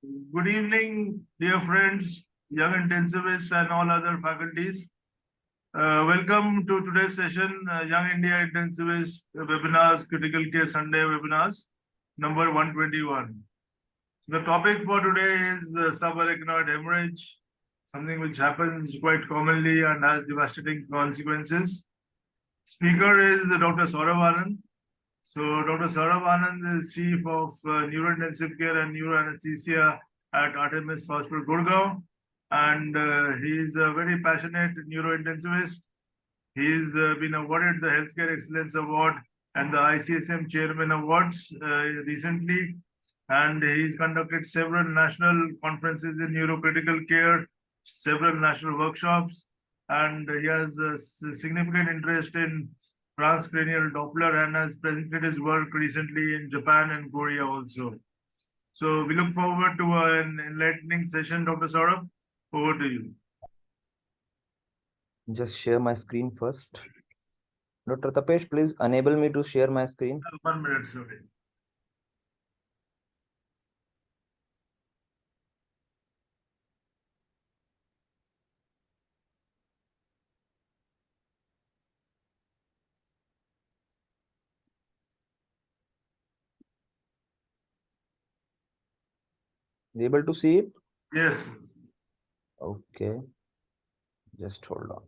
Good evening, dear friends, young intensivists, and all other faculties. Welcome to today's session, Young India Intensivist Webinars, Critical Care Sunday Webinars, number 121. The topic for today is subarachnoid hemorrhage, something which happens quite commonly and has devastating consequences. Speaker is Dr. Saurav Anand. So Dr. Saurav Anand is Chief of Neurointensive Care and Neuroanesthesia at Artemis Hospital, Gurgaon. And he is a very passionate neurointensivist. He's been awarded the Healthcare Excellence Award and the ICSM Chairman Awards recently. And he's conducted several national conferences in neurocritical care, several national workshops, and he has a significant interest in transcranial Doppler and has presented his work recently in Japan and Korea also. So we look forward to an enlightening session, Dr. Saurabh. Over to you. Just share my screen first. Dr. Tapesh, please enable me to share my screen. 1 minute, sorry. Able to see it? Yes. Okay. Just hold on.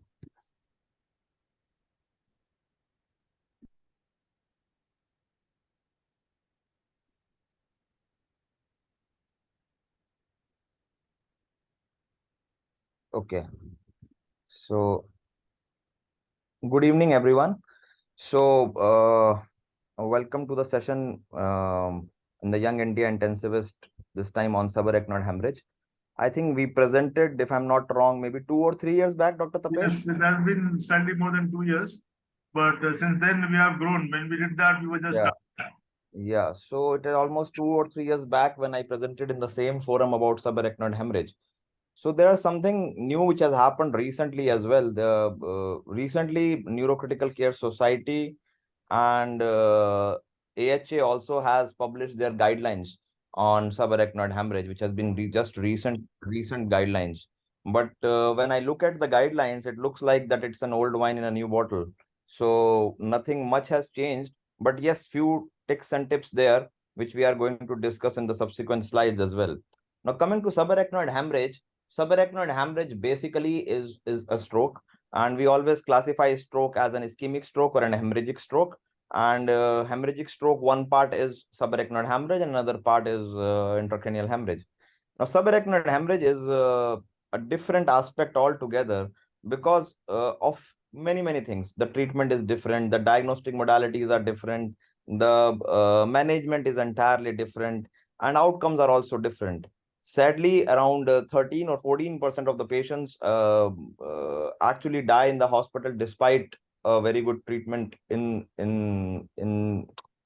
Okay. So, good evening, everyone. So, welcome to the session in the Young India Intensivist, this time on subarachnoid hemorrhage. I think we presented, if I'm not wrong, maybe 2 or 3 years back, Dr. Tapesh? Yes, it has been slightly more than 2 years. But since then, we have grown. When we did that, we were just... Yeah, so it is almost 2 or 3 years back when I presented in the same forum about subarachnoid hemorrhage. So there is something new which has happened recently as well. The recently Neurocritical Care Society and AHA also has published their guidelines on subarachnoid hemorrhage, which has been just recent guidelines. But when I look at the guidelines, it looks like that it's an old wine in a new bottle. So nothing much has changed. But yes, few tricks and tips there, which we are going to discuss in the subsequent slides as well. Now coming to subarachnoid hemorrhage basically is a stroke, and we always classify stroke as an ischemic stroke or an hemorrhagic stroke. And hemorrhagic stroke, one part is subarachnoid hemorrhage and another part is intracranial hemorrhage. Now subarachnoid hemorrhage is a different aspect altogether because of many things. The treatment is different, the diagnostic modalities are different, the management is entirely different, and outcomes are also different. Sadly, around 13 or 14% of the patients actually die in the hospital despite a very good treatment in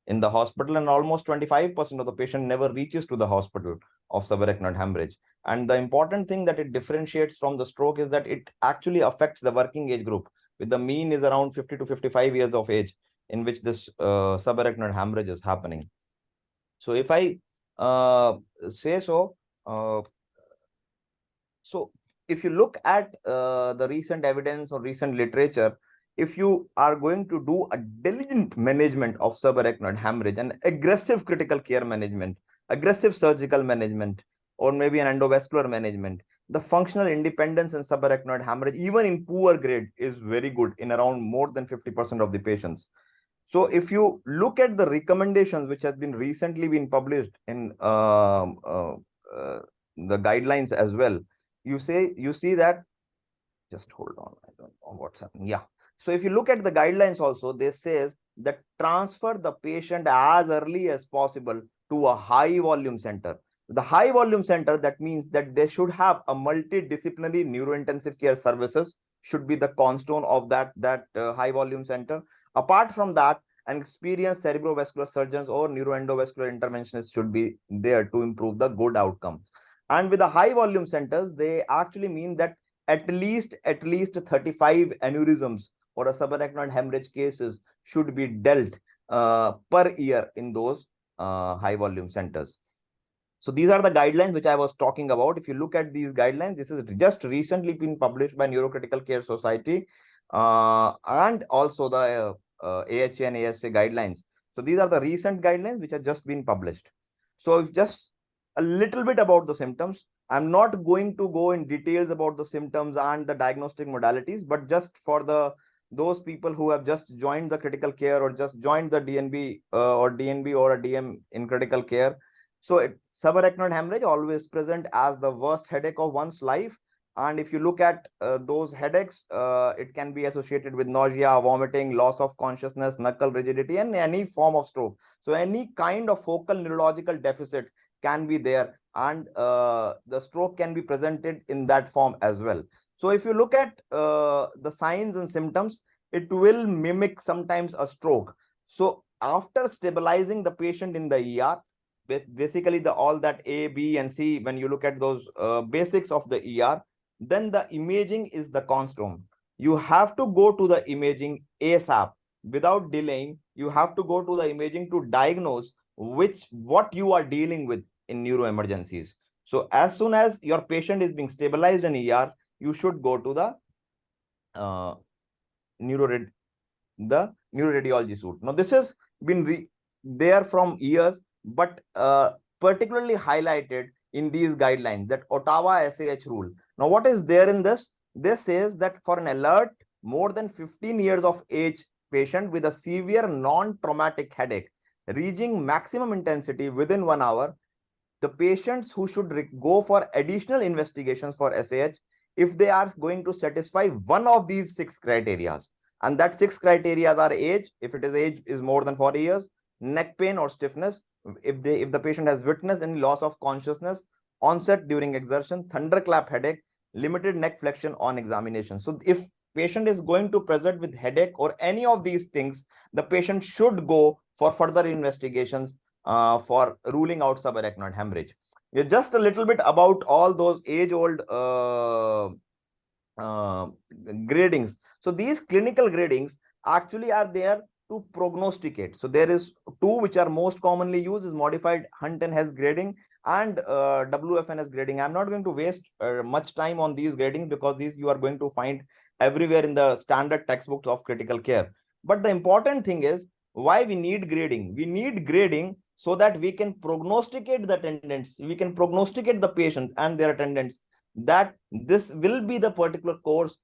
the hospital, and almost 25% of the patient never reaches to the hospital of subarachnoid hemorrhage. And the important thing that it differentiates from the stroke is that it actually affects the working age group, with the mean is around 50 to 55 years of age in which this subarachnoid hemorrhage is happening. So if I say so, so if you look at the recent evidence or recent literature, if you are going to do a diligent management of subarachnoid hemorrhage and aggressive critical care management, aggressive surgical management, or maybe an endovascular management, the functional independence in subarachnoid hemorrhage, even in poor grade, is very good in around more than 50% of the patients. So if you look at the recommendations which has been recently been published in the guidelines as well, you see that, just hold on, I don't know what's happening. Yeah. So if you look at the guidelines also, they says that transfer the patient as early as possible to a high volume center. The high volume center, that means that they should have a multidisciplinary neurointensive care services should be the cornerstone of that high volume center. Apart from that, an experienced cerebrovascular surgeons or neuroendovascular interventionists should be there to improve the good outcomes. And with the high volume centers, they actually mean that at least 35 aneurysms or a subarachnoid hemorrhage cases should be dealt per year in those high volume centers. So these are the guidelines which I was talking about. If you look at these guidelines, this is just recently been published by Neurocritical Care Society and also the AHA and ASA guidelines. So these are the recent guidelines which have just been published. So if just a little bit about the symptoms, I'm not going to go in details about the symptoms and the diagnostic modalities, but just for those people who have just joined the critical care or just joined the DNB or DNB or a DM in critical care. So subarachnoid hemorrhage always present as the worst headache of one's life. And if you look at those headaches, it can be associated with nausea, vomiting, loss of consciousness, knuckle rigidity, and any form of stroke. So any kind of focal neurological deficit can be there, and the stroke can be presented in that form as well. So if you look at the signs and symptoms, it will mimic sometimes a stroke. So after stabilizing the patient in the ER, basically the all that A, B, and C, when you look at those basics of the ER, then the imaging is the cornerstone. You have to go to the imaging ASAP without delaying. You have to go to the imaging to diagnose what you are dealing with in neuro emergencies. So as soon as your patient is being stabilized in ER, you should go to the neuroradiology suite. Now this has been there from years, but particularly highlighted in these guidelines, that Ottawa SAH rule. Now what is there in this? This says that for an alert more than 15 years of age patient with a severe non-traumatic headache reaching maximum intensity within 1 hour, the patients who should go for additional investigations for SAH if they are going to satisfy one of these 6 criteria. And that 6 criteria are age, if it is age is more than 40 years, neck pain or stiffness, if the patient has witnessed any loss of consciousness, onset during exertion, thunderclap headache, limited neck flexion on examination. So if patient is going to present with headache or any of these things, the patient should go for further investigations for ruling out subarachnoid hemorrhage. Just a little bit about all those age-old gradings. So these clinical gradings actually are there to prognosticate. So there is 2 which are most commonly used, is modified Hunt and Hess grading and WFNS grading. I'm not going to waste much time on these gradings because these you are going to find everywhere in the standard textbooks of critical care. But the important thing is why we need grading. We need grading so that we can prognosticate the attendants, we can prognosticate the patient and their attendants, that this will be the particular course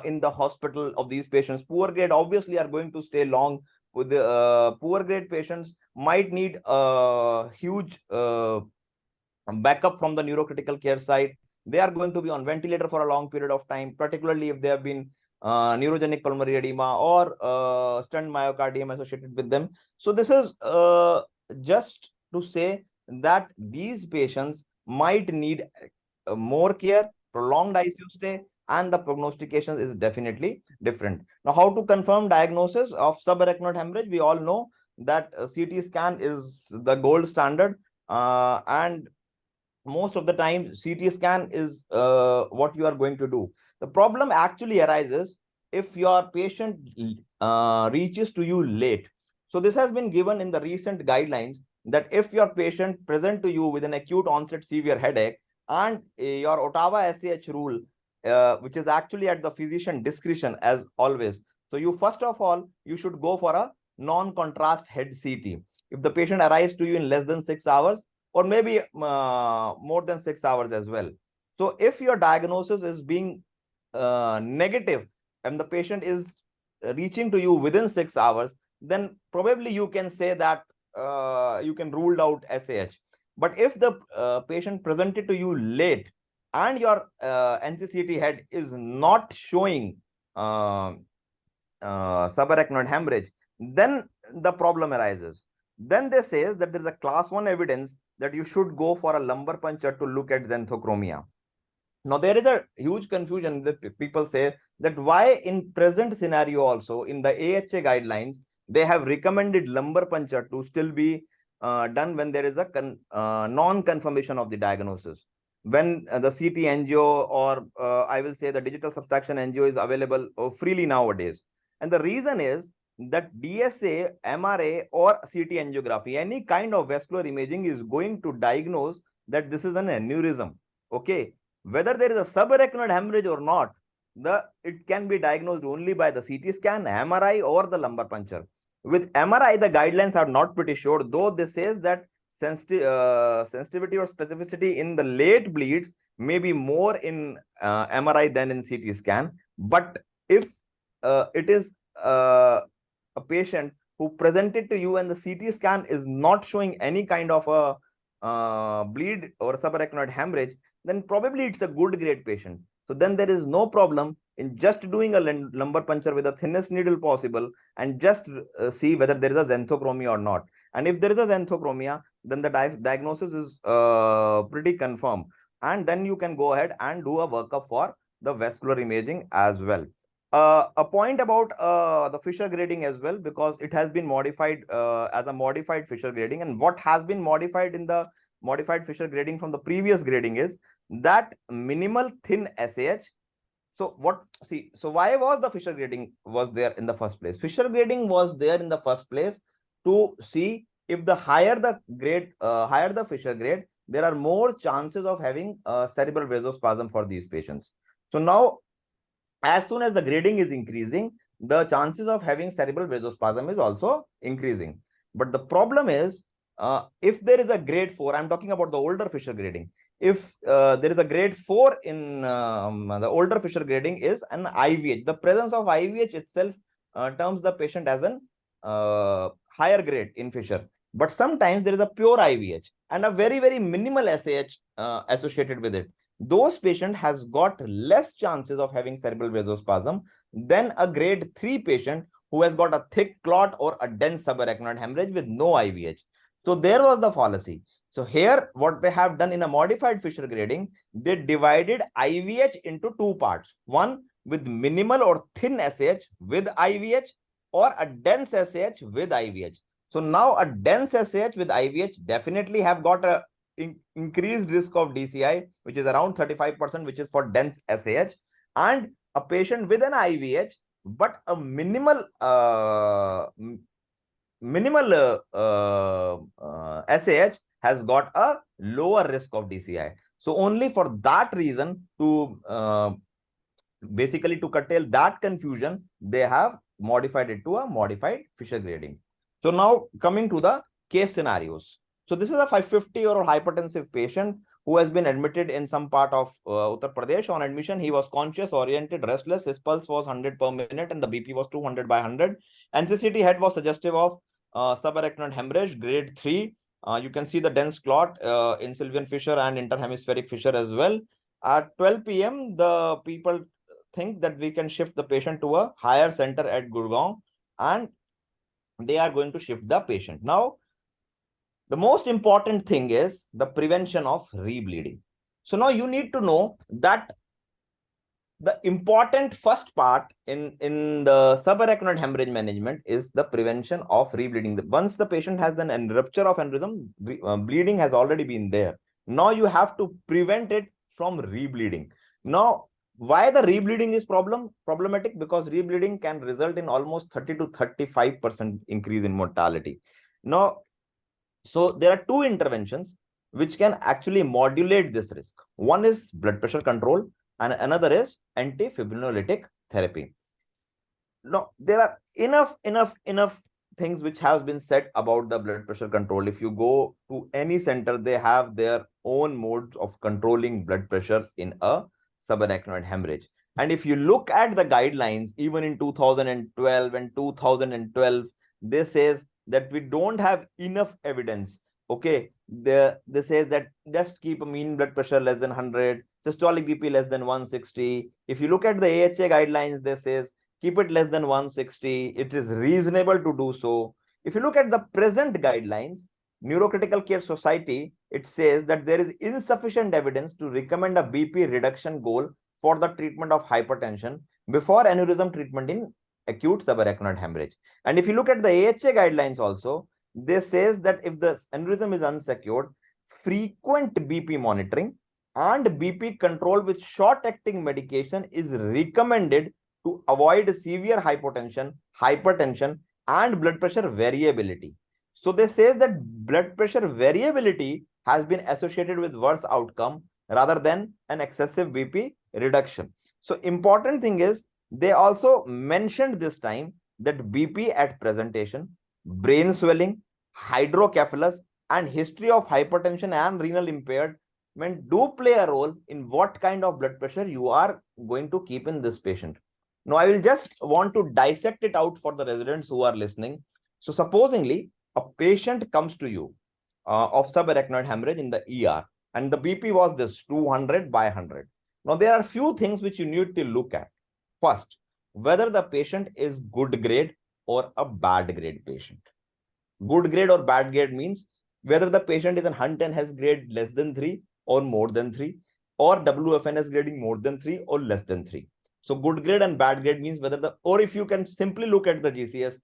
in the hospital of these patients. Poor grade obviously are going to stay long with the poor grade patients might need a huge backup from the neurocritical care side. They are going to be on ventilator for a long period of time, particularly if they have been neurogenic pulmonary edema or stent myocardium associated with them. So this is just to say that these patients might need more care, prolonged ICU stay, and the prognostication is definitely different. Now, how to confirm diagnosis of subarachnoid hemorrhage? We all know that CT scan is the gold standard, and most of the time CT scan is what you are going to do. The problem actually arises if your patient reaches to you late. So this has been given in the recent guidelines that if your patient present to you with an acute onset severe headache and your Ottawa SAH rule, which is actually at the physician discretion as always. So you first of all, you should go for a non-contrast head CT. If the patient arrives to you in less than 6 hours, or maybe more than 6 hours as well. So if your diagnosis is being negative and the patient is reaching to you within 6 hours, then probably you can say that you can rule out SAH. But if the patient presented to you late and your NCCT head is not showing subarachnoid hemorrhage, then the problem arises. Then they say that there is a class 1 evidence that you should go for a lumbar puncture to look at xanthochromia. Now, there is a huge confusion that people say that why in present scenario also in the AHA guidelines, they have recommended lumbar puncture to still be done when there is a non-confirmation of the diagnosis. When the CT angio or I will say the digital subtraction angio is available freely nowadays. And the reason is that DSA, MRA, or CT angiography, any kind of vascular imaging is going to diagnose that this is an aneurysm. Okay, whether there is a subarachnoid hemorrhage or not, it can be diagnosed only by the CT scan, MRI, or the lumbar puncture. With MRI, the guidelines are not pretty sure, though this says that sensitivity or specificity in the late bleeds may be more in MRI than in CT scan. But if it is a patient who presented to you and the CT scan is not showing any kind of a bleed or subarachnoid hemorrhage, then probably it's a good grade patient. So then there is no problem in just doing a lumbar puncture with the thinnest needle possible and just see whether there is a xanthochromia or not. And if there is a xanthochromia, then the diagnosis is pretty confirmed. And then you can go ahead and do a workup for the vascular imaging as well. A point about the Fisher grading as well, because it has been modified as a modified Fisher grading. And what has been modified in the modified Fisher grading from the previous grading is that minimal thin SAH. So why was the Fisher grading was there in the first place? Fisher grading was there in the first place to see if the higher the grade, higher the Fisher grade, there are more chances of having cerebral vasospasm for these patients. So now, as soon as the grading is increasing, the chances of having cerebral vasospasm is also increasing. But the problem is, if there is a grade 4, I'm talking about the older Fisher grading. If there is a grade 4 in the older Fisher grading is an IVH. The presence of IVH itself terms the patient as an higher grade in Fisher. But sometimes there is a pure IVH and a very, very minimal SAH associated with it. Those patients has got less chances of having cerebral vasospasm than a grade 3 patient who has got a thick clot or a dense subarachnoid hemorrhage with no IVH. So there was the fallacy. So here, what they have done in a modified Fisher grading, they divided IVH into two parts. One with minimal or thin SAH with IVH, or a dense SAH with IVH. So now a dense SAH with IVH definitely have got a increased risk of DCI, which is around 35%, which is for dense SAH, and a patient with an IVH, but a minimal SAH has got a lower risk of DCI. So only for that reason, to basically to curtail that confusion, they have modified it to a modified Fisher grading. So now coming to the case scenarios. So this is a 550-year-old hypertensive patient who has been admitted in some part of Uttar Pradesh. On admission, he was conscious, oriented, restless. His pulse was 100 per minute and the BP was 200 by 100. NCCT head was suggestive of subarachnoid hemorrhage, grade 3. You can see the dense clot in Sylvian fissure and interhemispheric fissure as well. At 12 p.m., the people think that we can shift the patient to a higher center at Gurgaon, and they are going to shift the patient. Now, the most important thing is the prevention of rebleeding. So now you need to know that the important first part in the subarachnoid hemorrhage management is the prevention of rebleeding. Once the patient has an rupture of aneurysm, bleeding has already been there. Now you have to prevent it from rebleeding. Now, why the rebleeding is problematic? Because rebleeding can result in almost 30 to 35% increase in mortality. Now, so there are two interventions which can actually modulate this risk. One is blood pressure control and another is antifibrinolytic therapy. Now, there are enough things which have been said about the blood pressure control. If you go to any center, they have their own modes of controlling blood pressure in a subarachnoid hemorrhage. And if you look at the guidelines, even in 2012 and 2012, they says that we don't have enough evidence. Okay, they say that just keep a mean blood pressure less than 100, systolic BP less than 160. If you look at the AHA guidelines, they says keep it less than 160. It is reasonable to do so. If you look at the present guidelines, Neurocritical Care Society, it says that there is insufficient evidence to recommend a BP reduction goal for the treatment of hypertension before aneurysm treatment in acute subarachnoid hemorrhage. And if you look at the AHA guidelines also, they says that if the aneurysm is unsecured, frequent BP monitoring and BP control with short-acting medication is recommended to avoid severe hypotension, and blood pressure variability. So they say that blood pressure variability has been associated with worse outcome rather than an excessive BP reduction. So important thing is they also mentioned this time that BP at presentation, brain swelling, hydrocephalus, and history of hypertension and renal impairment do play a role in what kind of blood pressure you are going to keep in this patient. Now, I will just want to dissect it out for the residents who are listening. So, supposingly, a patient comes to you of subarachnoid hemorrhage in the ER, and the BP was this 200 by 100. Now, there are few things which you need to look at. First, whether the patient is good grade or a bad grade patient. Good grade or bad grade means whether the patient is an Hunt and Hess grade less than 3 or more than 3, or WFNS grading more than 3 or less than 3. So good grade and bad grade means whether the, or if you can simply look at the GCS,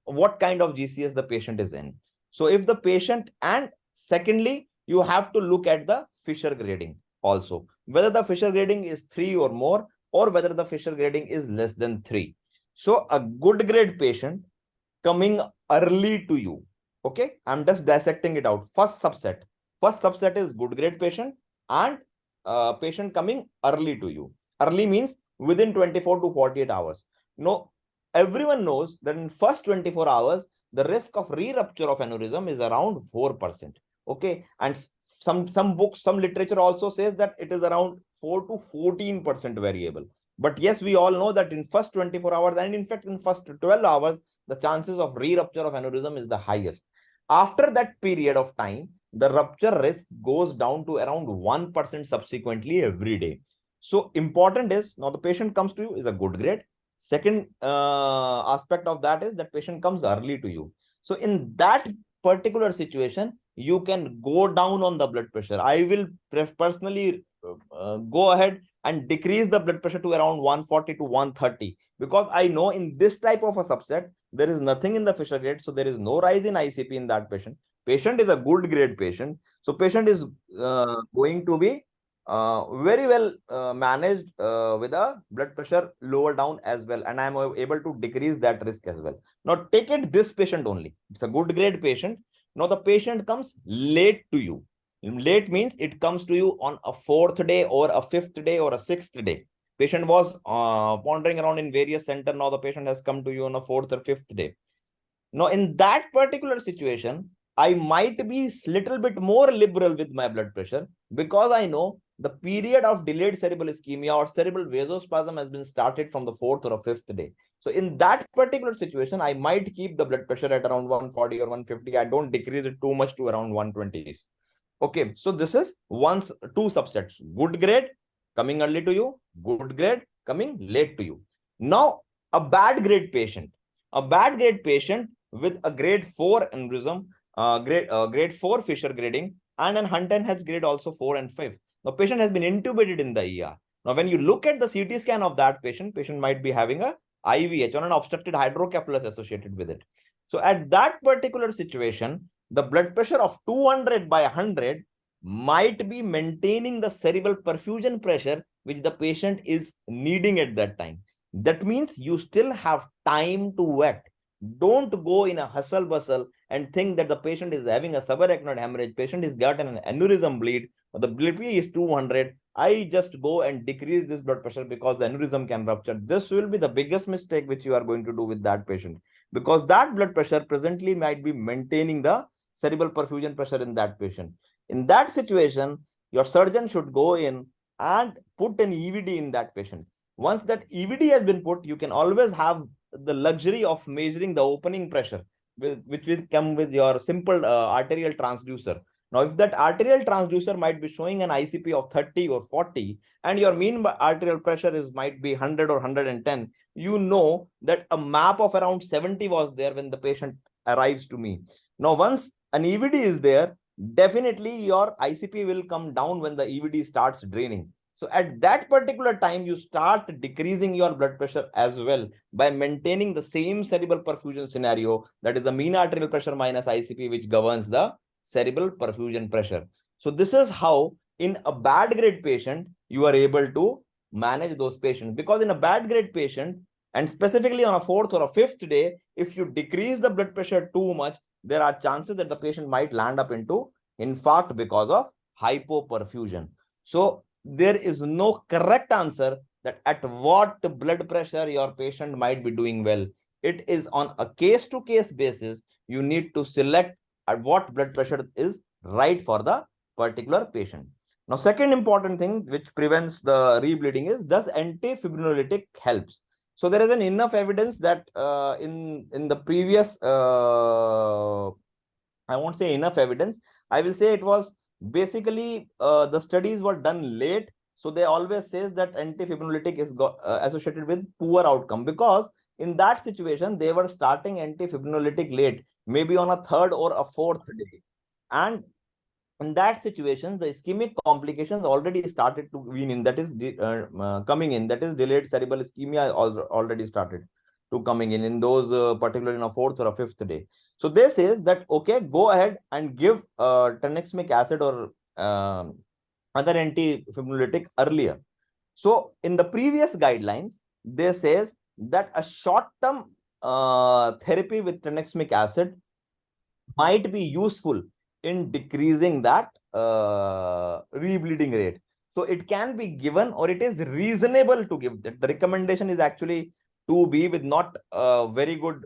what kind of GCS the patient is in. So if the patient, and secondly, you have to look at the Fisher grading also, whether the Fisher grading is 3 or more, or whether the Fisher grading is less than 3. So a good grade patient coming early to you. Okay, I'm just dissecting it out. First subset is good grade patient and patient coming early to you. Early means within 24 to 48 hours. No, everyone knows that in first 24 hours, the risk of re-rupture of aneurysm is around 4%. Okay, and some books, some literature also says that it is around 4 to 14% variable. But yes, we all know that in first 24 hours, and in fact in first 12 hours, the chances of re-rupture of aneurysm is the highest. After that period of time, the rupture risk goes down to around 1% subsequently every day. So important is, now the patient comes to you is a good grade. Second aspect of that is that patient comes early to you. So in that particular situation, you can go down on the blood pressure. I will personally go ahead and decrease the blood pressure to around 140 to 130, because I know in this type of a subset, there is nothing in the Fisher grade, so there is no rise in ICP in that patient. Patient is a good grade patient, so patient is going to be very well managed with a blood pressure lower down as well, and I am able to decrease that risk as well. Now take it this patient only. It's a good grade patient. Now the patient comes late to you. Late means it comes to you on a 4th day or a 5th day or a 6th day. Patient was wandering around in various centers. Now the patient has come to you on a 4th or 5th day. Now in that particular situation, I might be little bit more liberal with my blood pressure, because I know the period of delayed cerebral ischemia or cerebral vasospasm has been started from the 4th or 5th day. So in that particular situation, I might keep the blood pressure at around 140 or 150. I don't decrease it too much to around 120s. Okay, so this is two subsets: good grade coming early to you, good grade coming late to you. Now, a bad grade patient with a grade 4 aneurysm, grade 4 Fisher grading, and an Hunt and Hess grade also 4 and 5. The patient has been intubated in the ER. Now, when you look at the CT scan of that patient might be having a IVH or an obstructed hydrocephalus associated with it. So at that particular situation, the blood pressure of 200 by 100 might be maintaining the cerebral perfusion pressure which the patient is needing at that time. That means you still have time to act. Don't go in a hustle bustle and think that the patient is having a subarachnoid hemorrhage, patient is gotten an aneurysm bleed, the BP is 200. I just go and decrease this blood pressure because the aneurysm can rupture. This will be the biggest mistake which you are going to do with that patient, because that blood pressure presently might be maintaining the cerebral perfusion pressure in that patient. In that situation, your surgeon should go in and put an EVD in that patient. Once that EVD has been put, you can always have the luxury of measuring the opening pressure, which will come with your simple arterial transducer. Now, if that arterial transducer might be showing an ICP of 30 or 40, and your mean arterial pressure might be 100 or 110, you know that a map of around 70 was there when the patient arrives to me. Now, once an EVD is there, definitely your ICP will come down when the EVD starts draining. So at that particular time, you start decreasing your blood pressure as well by maintaining the same cerebral perfusion scenario, that is the mean arterial pressure minus ICP, which governs the cerebral perfusion pressure. So this is how in a bad grade patient, you are able to manage those patients, because in a bad grade patient, And specifically on a fourth or a fifth day, if you decrease the blood pressure too much, there are chances that the patient might land up into infarct because of hypoperfusion. So there is no correct answer that at what blood pressure your patient might be doing well. It is on a case-to-case basis. You need to select at what blood pressure is right for the particular patient. Now, second important thing which prevents the rebleeding is, does antifibrinolytic helps? So there is an enough evidence that in the previous, I won't say enough evidence, I will say it was basically the studies were done late. So they always says that antifibrinolytic is associated with poor outcome, because in that situation, they were starting antifibrinolytic late, maybe on a third or a fourth day. And in that situation, the ischemic complications already started to wean in, that is coming in, that is delayed cerebral ischemia already started to coming in those particularly in a fourth or a fifth day. So this is that, okay, go ahead and give tranexamic acid or other antifibrinolytic earlier. So in the previous guidelines, they says that a short-term therapy with tranexamic acid might be useful in decreasing that rebleeding rate. So it can be given, or it is reasonable to give that. The recommendation is actually 2B with not very good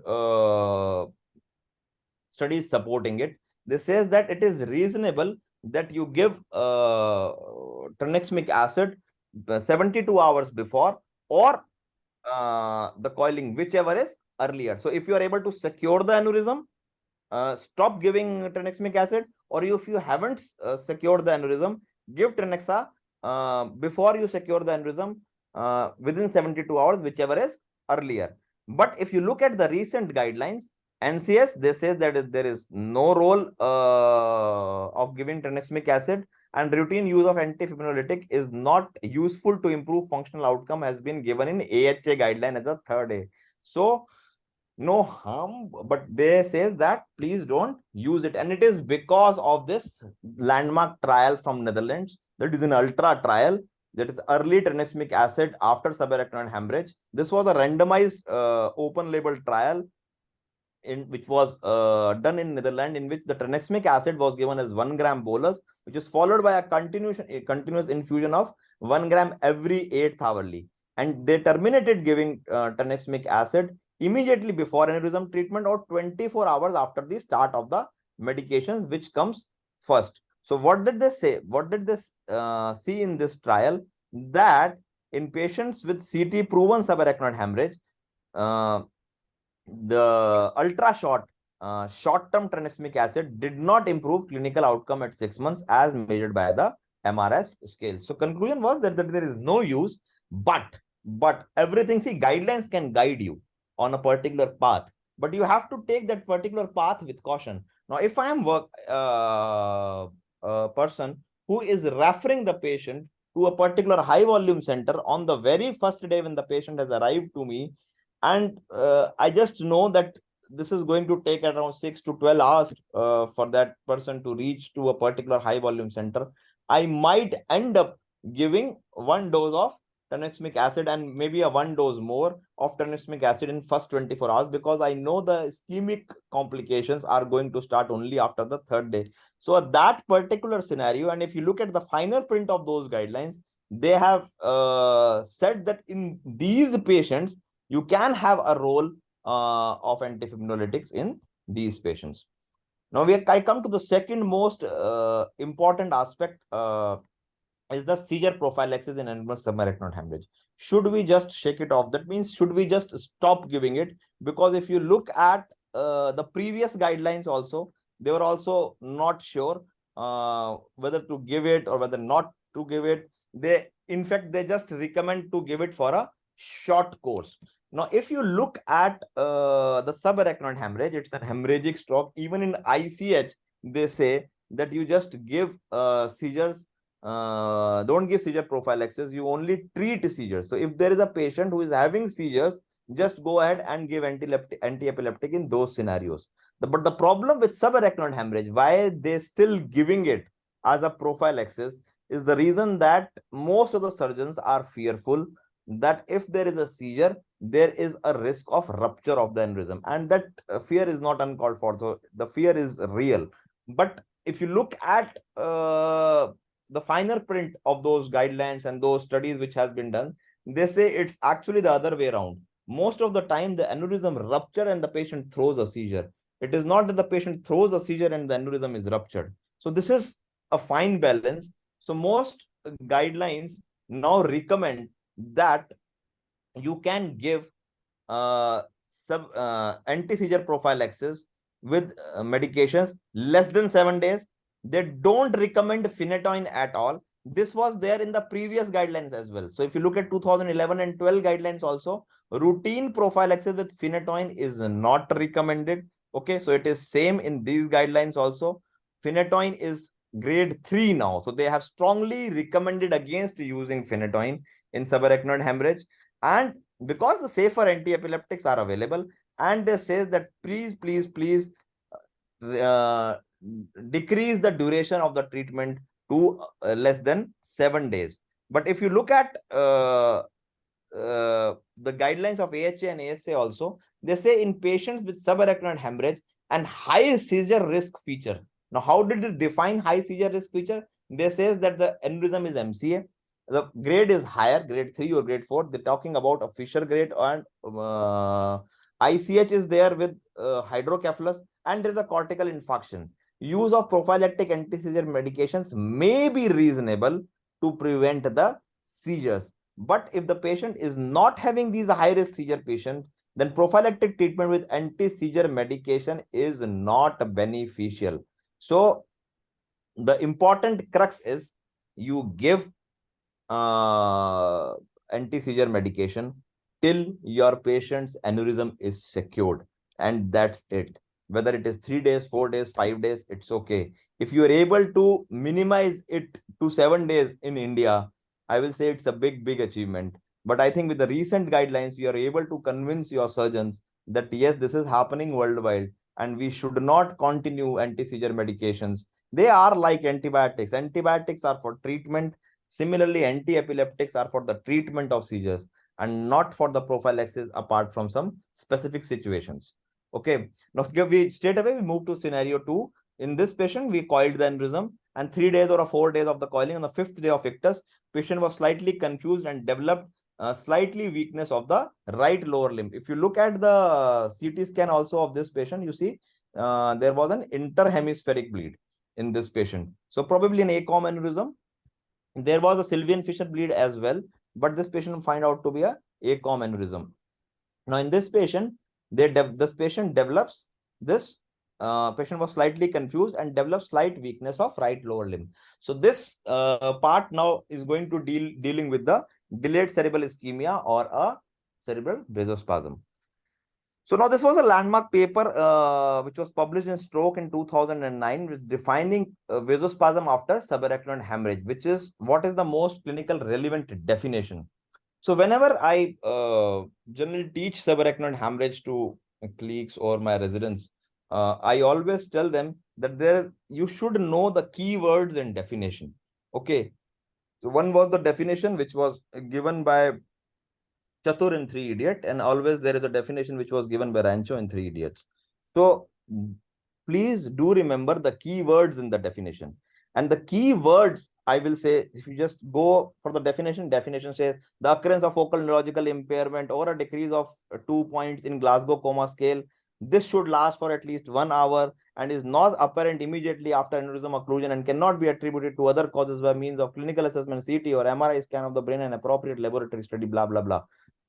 studies supporting it. This says that it is reasonable that you give tranexamic acid 72 hours before, or the coiling, whichever is earlier. So if you are able to secure the aneurysm, stop giving tranexamic acid, or if you haven't secured the aneurysm, give Trenexa before you secure the aneurysm within 72 hours, whichever is earlier. But if you look at the recent guidelines, NCS, they says that there is no role of giving tranexamic acid, and routine use of antifibrinolytic is not useful to improve functional outcome, has been given in AHA guideline as a third A. So no harm, but they say that please don't use it. And it is because of this landmark trial from Netherlands, that is an ultra trial, that is early tranexamic acid after subarachnoid hemorrhage. This was a randomized open label trial which was done in Netherlands, in which the tranexamic acid was given as 1 gram bolus, which is followed by a continuous infusion of 1 gram every 8th hourly. And they terminated giving tranexamic acid immediately before aneurysm treatment, or 24 hours after the start of the medications, which comes first. So what did they say? What did they see in this trial? That in patients with CT proven subarachnoid hemorrhage, the ultra short-term tranexamic acid did not improve clinical outcome at 6 months as measured by the MRS scale. So conclusion was that there is no use, but everything, see, guidelines can guide you on a particular path, but you have to take that particular path with caution. Now, if I am a person who is referring the patient to a particular high volume center on the very first day when the patient has arrived to me, and I just know that this is going to take around 6 to 12 hours for that person to reach to a particular high volume center, I might end up giving 1 dose of tranexamic acid and maybe a 1 dose more of tranexamic acid in first 24 hours, because I know the ischemic complications are going to start only after the third day. So that particular scenario, and if you look at the final print of those guidelines, they have said that in these patients, you can have a role of antifibrinolytics in these patients. Now I come to the second most important aspect, is the seizure prophylaxis in animal subarachnoid hemorrhage. Should we just shake it off? That means, should we just stop giving it? Because if you look at the previous guidelines also, they were also not sure whether to give it or whether not to give it. In fact, they just recommend to give it for a short course. Now, if you look at the subarachnoid hemorrhage, it's an hemorrhagic stroke. Even in ICH, they say that you just give seizures, don't give seizure prophylaxis, you only treat seizures. So if there is a patient who is having seizures, just go ahead and give anti-epileptic in those scenarios. But the problem with subarachnoid hemorrhage, why they still giving it as a prophylaxis, is the reason that most of the surgeons are fearful that if there is a seizure, there is a risk of rupture of the aneurysm, and that fear is not uncalled for. So the fear is real. But if you look at the finer print of those guidelines and those studies which has been done, they say it's actually the other way around. Most of the time, the aneurysm rupture and the patient throws a seizure. It is not that the patient throws a seizure and the aneurysm is ruptured. So this is a fine balance. So most guidelines now recommend that you can give anti-seizure prophylaxis with medications less than 7 days. They don't recommend phenytoin at all. This was there in the previous guidelines as well. So if you look at 2011 and 12 guidelines also, routine prophylaxis with phenytoin is not recommended. Okay, so it is same in these guidelines also. Phenytoin is grade 3 now. So they have strongly recommended against using phenytoin in subarachnoid hemorrhage. And because the safer anti-epileptics are available, and they say that please uh, decrease the duration of the treatment to less than 7 days. But if you look at the guidelines of AHA and ASA also, they say in patients with subarachnoid hemorrhage and high seizure risk feature. Now, how did it define high seizure risk feature? They says that the aneurysm is MCA, the grade is higher, grade 3 or grade 4. They're talking about a Fisher grade, and ICH is there with hydrocephalus, and there is a cortical infarction. Use of prophylactic anti-seizure medications may be reasonable to prevent the seizures. But if the patient is not having these high-risk seizure patients, then prophylactic treatment with anti-seizure medication is not beneficial. So the important crux is you give anti-seizure medication till your patient's aneurysm is secured, and that's it. Whether it is 3 days, 4 days, 5 days, it's okay. If you are able to minimize it to 7 days in India, I will say it's a big achievement. But I think with the recent guidelines, you are able to convince your surgeons that yes, this is happening worldwide, and we should not continue anti-seizure medications. They are like antibiotics. Antibiotics are for treatment. Similarly, anti-epileptics are for the treatment of seizures and not for the prophylaxis apart from some specific situations. Okay. Now, we straight away we move to scenario 2. In this patient, we coiled the aneurysm, and 3 days or 4 days of the coiling, on the 5th day of ictus, patient was slightly confused and developed slightly weakness of the right lower limb. If you look at the CT scan also of this patient, you see there was an interhemispheric bleed in this patient. So probably an ACOM aneurysm. There was a Sylvian Fisher bleed as well, but this patient find out to be a ACOM aneurysm. Now, in this patient, this patient develops this. Patient was slightly confused and developed slight weakness of right lower limb. So this part now is going to dealing with the delayed cerebral ischemia or a cerebral vasospasm. So now this was a landmark paper which was published in Stroke in 2009, which defining vasospasm after subarachnoid hemorrhage, which is what is the most clinical relevant definition. So whenever I generally teach subarachnoid hemorrhage to colleagues or my residents, I always tell them that you should know the keywords and definition. Okay. So one was the definition which was given by Chatur in Three Idiot, and always there is a definition which was given by Rancho in Three Idiots. So please do remember the key words in the definition. And the key words, I will say, if you just go for the definition says the occurrence of focal neurological impairment or a decrease of 2 points in Glasgow Coma Scale. This should last for at least 1 hour and is not apparent immediately after aneurysm occlusion and cannot be attributed to other causes by means of clinical assessment, CT or MRI scan of the brain and appropriate laboratory study, blah, blah, blah.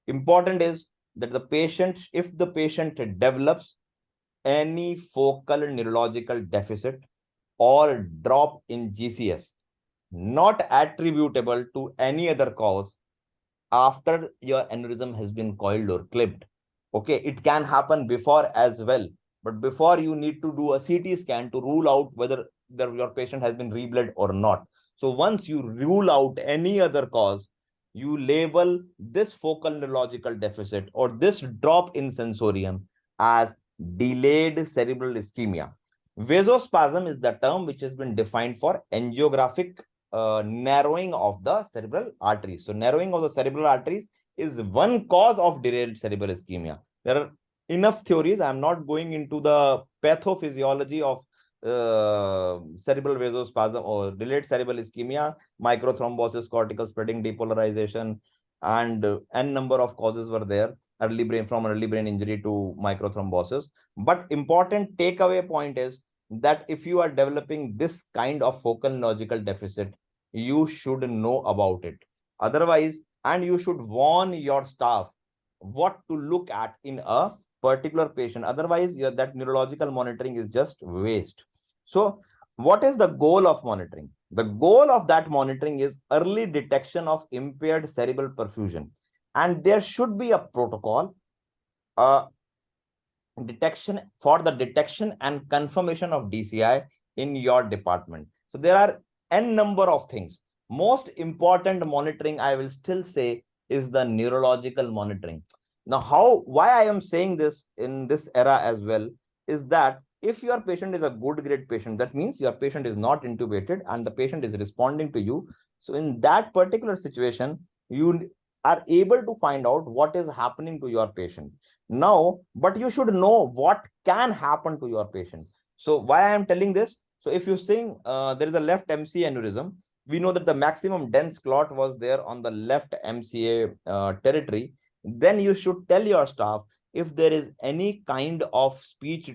Important is that if the patient develops any focal neurological deficit or drop in GCS, not attributable to any other cause after your aneurysm has been coiled or clipped. Okay, it can happen before as well, but before you need to do a CT scan to rule out whether your patient has been rebled or not. So once you rule out any other cause, you label this focal neurological deficit or this drop in sensorium as delayed cerebral ischemia. Vasospasm is the term which has been defined for angiographic narrowing of the cerebral arteries. So narrowing of the cerebral arteries is one cause of delayed cerebral ischemia. There are enough theories. I'm not going into the pathophysiology of cerebral vasospasm or delayed cerebral ischemia, microthrombosis, cortical spreading, depolarization, and n number of causes were there. From early brain injury to microthrombosis. But important takeaway point is that if you are developing this kind of focal neurological deficit, you should know about it. Otherwise, and you should warn your staff what to look at in a particular patient. Otherwise, that neurological monitoring is just waste. So what is the goal of monitoring? The goal of that monitoring is early detection of impaired cerebral perfusion. And there should be a protocol, detection and confirmation of DCI in your department. So there are n number of things. Most important monitoring, I will still say, is the neurological monitoring. Now, why I am saying this in this era as well is that if your patient is a good grade patient, that means your patient is not intubated and the patient is responding to you. So in that particular situation, you are able to find out what is happening to your patient. Now, but you should know what can happen to your patient. So why I am telling this? So if you think there is a left MCA aneurysm, we know that the maximum dense clot was there on the left MCA territory. Then you should tell your staff if there is any kind of speech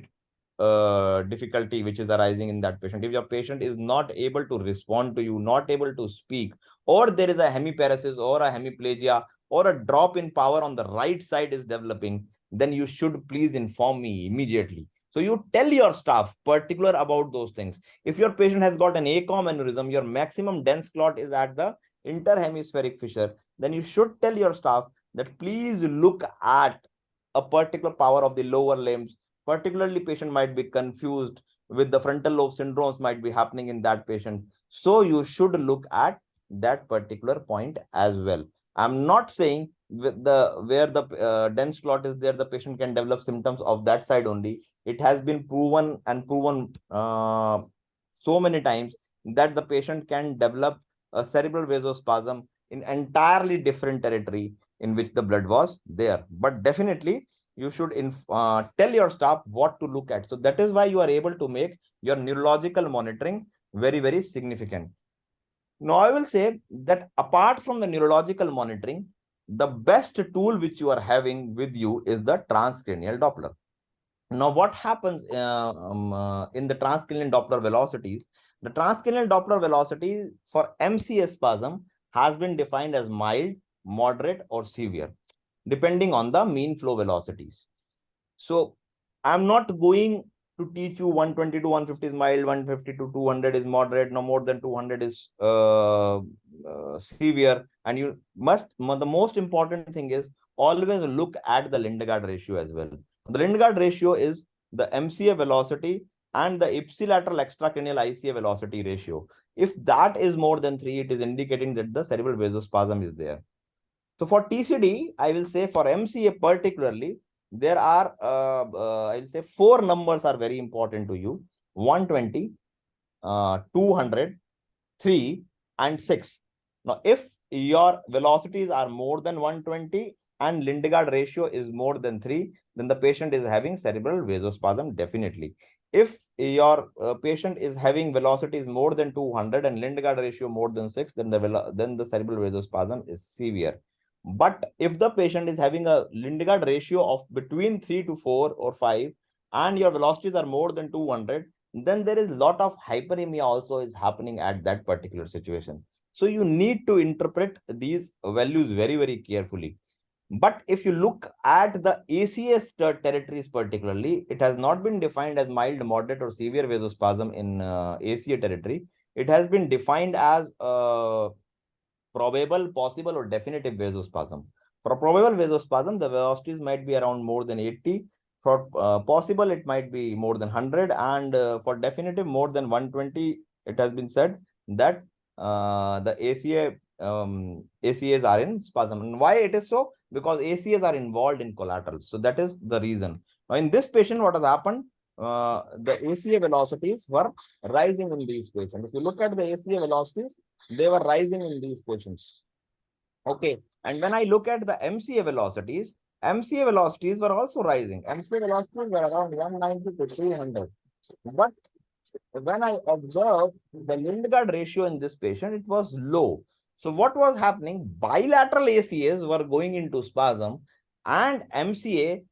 difficulty which is arising in that patient. If your patient is not able to respond to you, not able to speak, or there is a hemiparesis or a hemiplegia or a drop in power on the right side is developing, then you should please inform me immediately. So you tell your staff particular about those things. If your patient has got an ACOM aneurysm, your maximum dense clot is at the interhemispheric fissure, then you should tell your staff that please look at a particular power of the lower limbs. Particularly, patient might be confused with the frontal lobe syndromes might be happening in that patient. So you should look at that particular point as well. I'm not saying with where the dense clot is there, the patient can develop symptoms of that side only. It has been proven so many times that the patient can develop a cerebral vasospasm in entirely different territory in which the blood was there. But definitely, you should tell your staff what to look at. So that is why you are able to make your neurological monitoring very, very significant. Now, I will say that apart from the neurological monitoring, the best tool which you are having with you is the transcranial Doppler. Now, what happens in the transcranial Doppler velocities? The transcranial Doppler velocity for MCA spasm has been defined as mild, moderate, or severe, depending on the mean flow velocities. So I'm not going to teach you 120 to 150 is mild, 150 to 200 is moderate, no more than 200 is severe. And you must, the most important thing is always look at the Lindegard ratio as well. The Lindegard ratio is the MCA velocity and the ipsilateral extracranial ICA velocity ratio. If that is more than 3, it is indicating that the cerebral vasospasm is there. So for TCD, I will say for MCA particularly, there are, I'll say 4 numbers are very important to you: 120, 200, 3, and 6. Now, if your velocities are more than 120 and Lindegard ratio is more than 3, then the patient is having cerebral vasospasm definitely. If your patient is having velocities more than 200 and Lindegard ratio more than 6, then the cerebral vasospasm is severe. But if the patient is having a Lindegard ratio of between 3 to 4 or 5 and your velocities are more than 200, then there is a lot of hyperemia also is happening at that particular situation. So you need to interpret these values very, very carefully. But if you look at the ACS territories particularly, it has not been defined as mild, moderate, or severe vasospasm in ACA territory. It has been defined as probable, possible, or definitive vasospasm. For probable vasospasm, the velocities might be around more than 80. For possible, it might be more than 100. And for definitive, more than 120, it has been said that the ACAs are in spasm. And why it is so? Because ACAs are involved in collaterals. So that is the reason. Now, in this patient, what has happened? The ACA velocities were rising in these patients. If you look at the ACA velocities, they were rising in these patients. Okay. And when I look at the MCA velocities were also rising. MCA velocities were around 190 to 200. But when I observed the Lindgard ratio in this patient, it was low. So what was happening? Bilateral ACAs were going into spasm, and MCA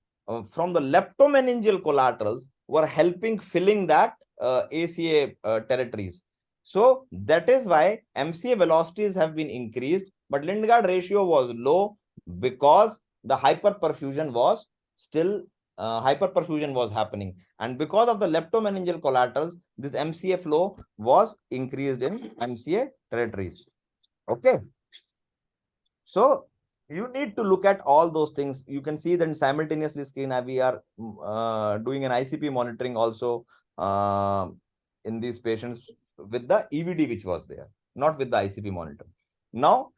from the leptomeningeal collaterals were helping filling that ACA territories. So that is why MCA velocities have been increased, but Lindgard ratio was low because the hyperperfusion was still hyperperfusion was happening, and because of the leptomeningeal collaterals, this MCA flow was increased in MCA territories. Okay, so you need to look at all those things. You can see that simultaneously screen we are doing an ICP monitoring also in these patients with the EVD which was there, not with the ICP monitor. Now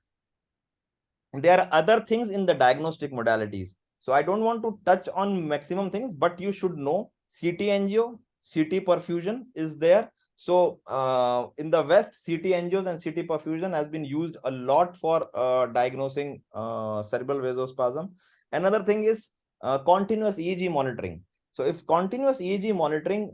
there are other things in the diagnostic modalities. So I don't want to touch on maximum things, but you should know CT angio, CT perfusion is there. So in the West, CT angios and CT perfusion has been used a lot for diagnosing cerebral vasospasm. Another thing is continuous EEG monitoring. So if continuous EEG monitoring,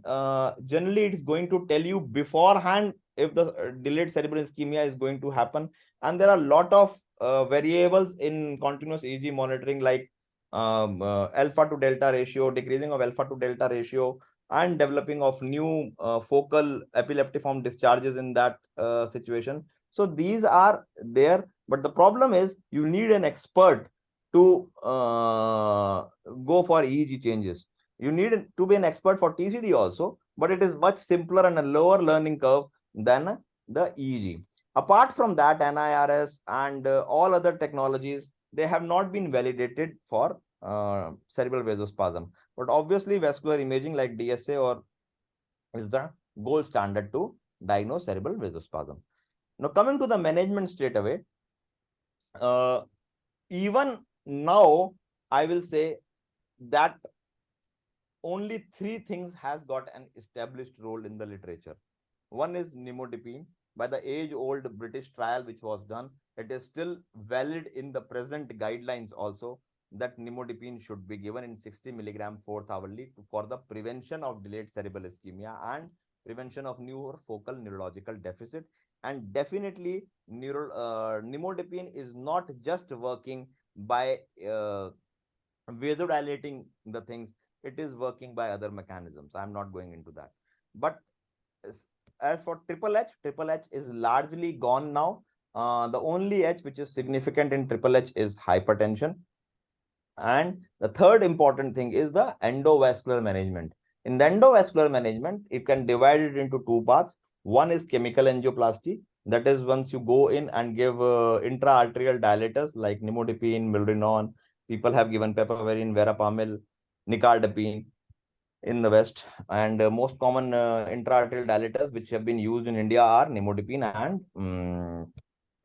generally it is going to tell you beforehand if the delayed cerebral ischemia is going to happen. And there are a lot of variables in continuous EEG monitoring, like alpha to delta ratio, decreasing of alpha to delta ratio, and developing of new focal epileptiform discharges in that situation. So these are there, but the problem is you need an expert to go for EEG changes. You need to be an expert for TCD also, but it is much simpler and a lower learning curve than the EEG. Apart from that, NIRS and all other technologies, they have not been validated for cerebral vasospasm. But obviously, vascular imaging like DSA or is the gold standard to diagnose cerebral vasospasm. Now, coming to the management straight away, even now, I will say that only three things has got an established role in the literature. One is nimodipine. By the age-old British trial which was done, it is still valid in the present guidelines also that nimodipine should be given in 60 milligram fourth hourly for the prevention of delayed cerebral ischemia and prevention of neurofocal neurological deficit. And definitely, nimodipine is not just working by vasodilating the things, it is working by other mechanisms. I'm not going into that. But as for triple H is largely gone now. The only H which is significant in triple H is hypertension. And the third important thing is the endovascular management. In the endovascular management, it can divide it into two parts. One is chemical angioplasty. That is once you go in and give intra-arterial dilators like nimodipine, milrinone. People have given piperacillin, verapamil, nicardipine in the West. And most common intra-arterial dilators which have been used in India are nimodipine and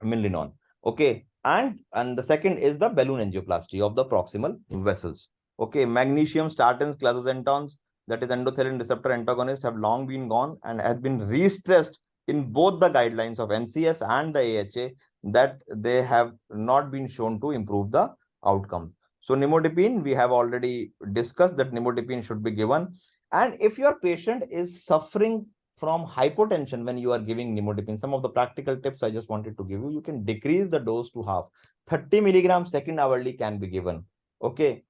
milrinone. Okay. And the second is the balloon angioplasty of the proximal vessels. Okay. Magnesium statins, clazosentones, that is endothelin receptor antagonist, have long been gone and has been re-stressed in both the guidelines of NCS and the AHA that they have not been shown to improve the outcome. So nimodipine, we have already discussed that nimodipine should be given. And if your patient is suffering from hypotension when you are giving nimodipine, some of the practical tips I just wanted to give you, you can decrease the dose to half. 30 milligrams second hourly can be given. Okay.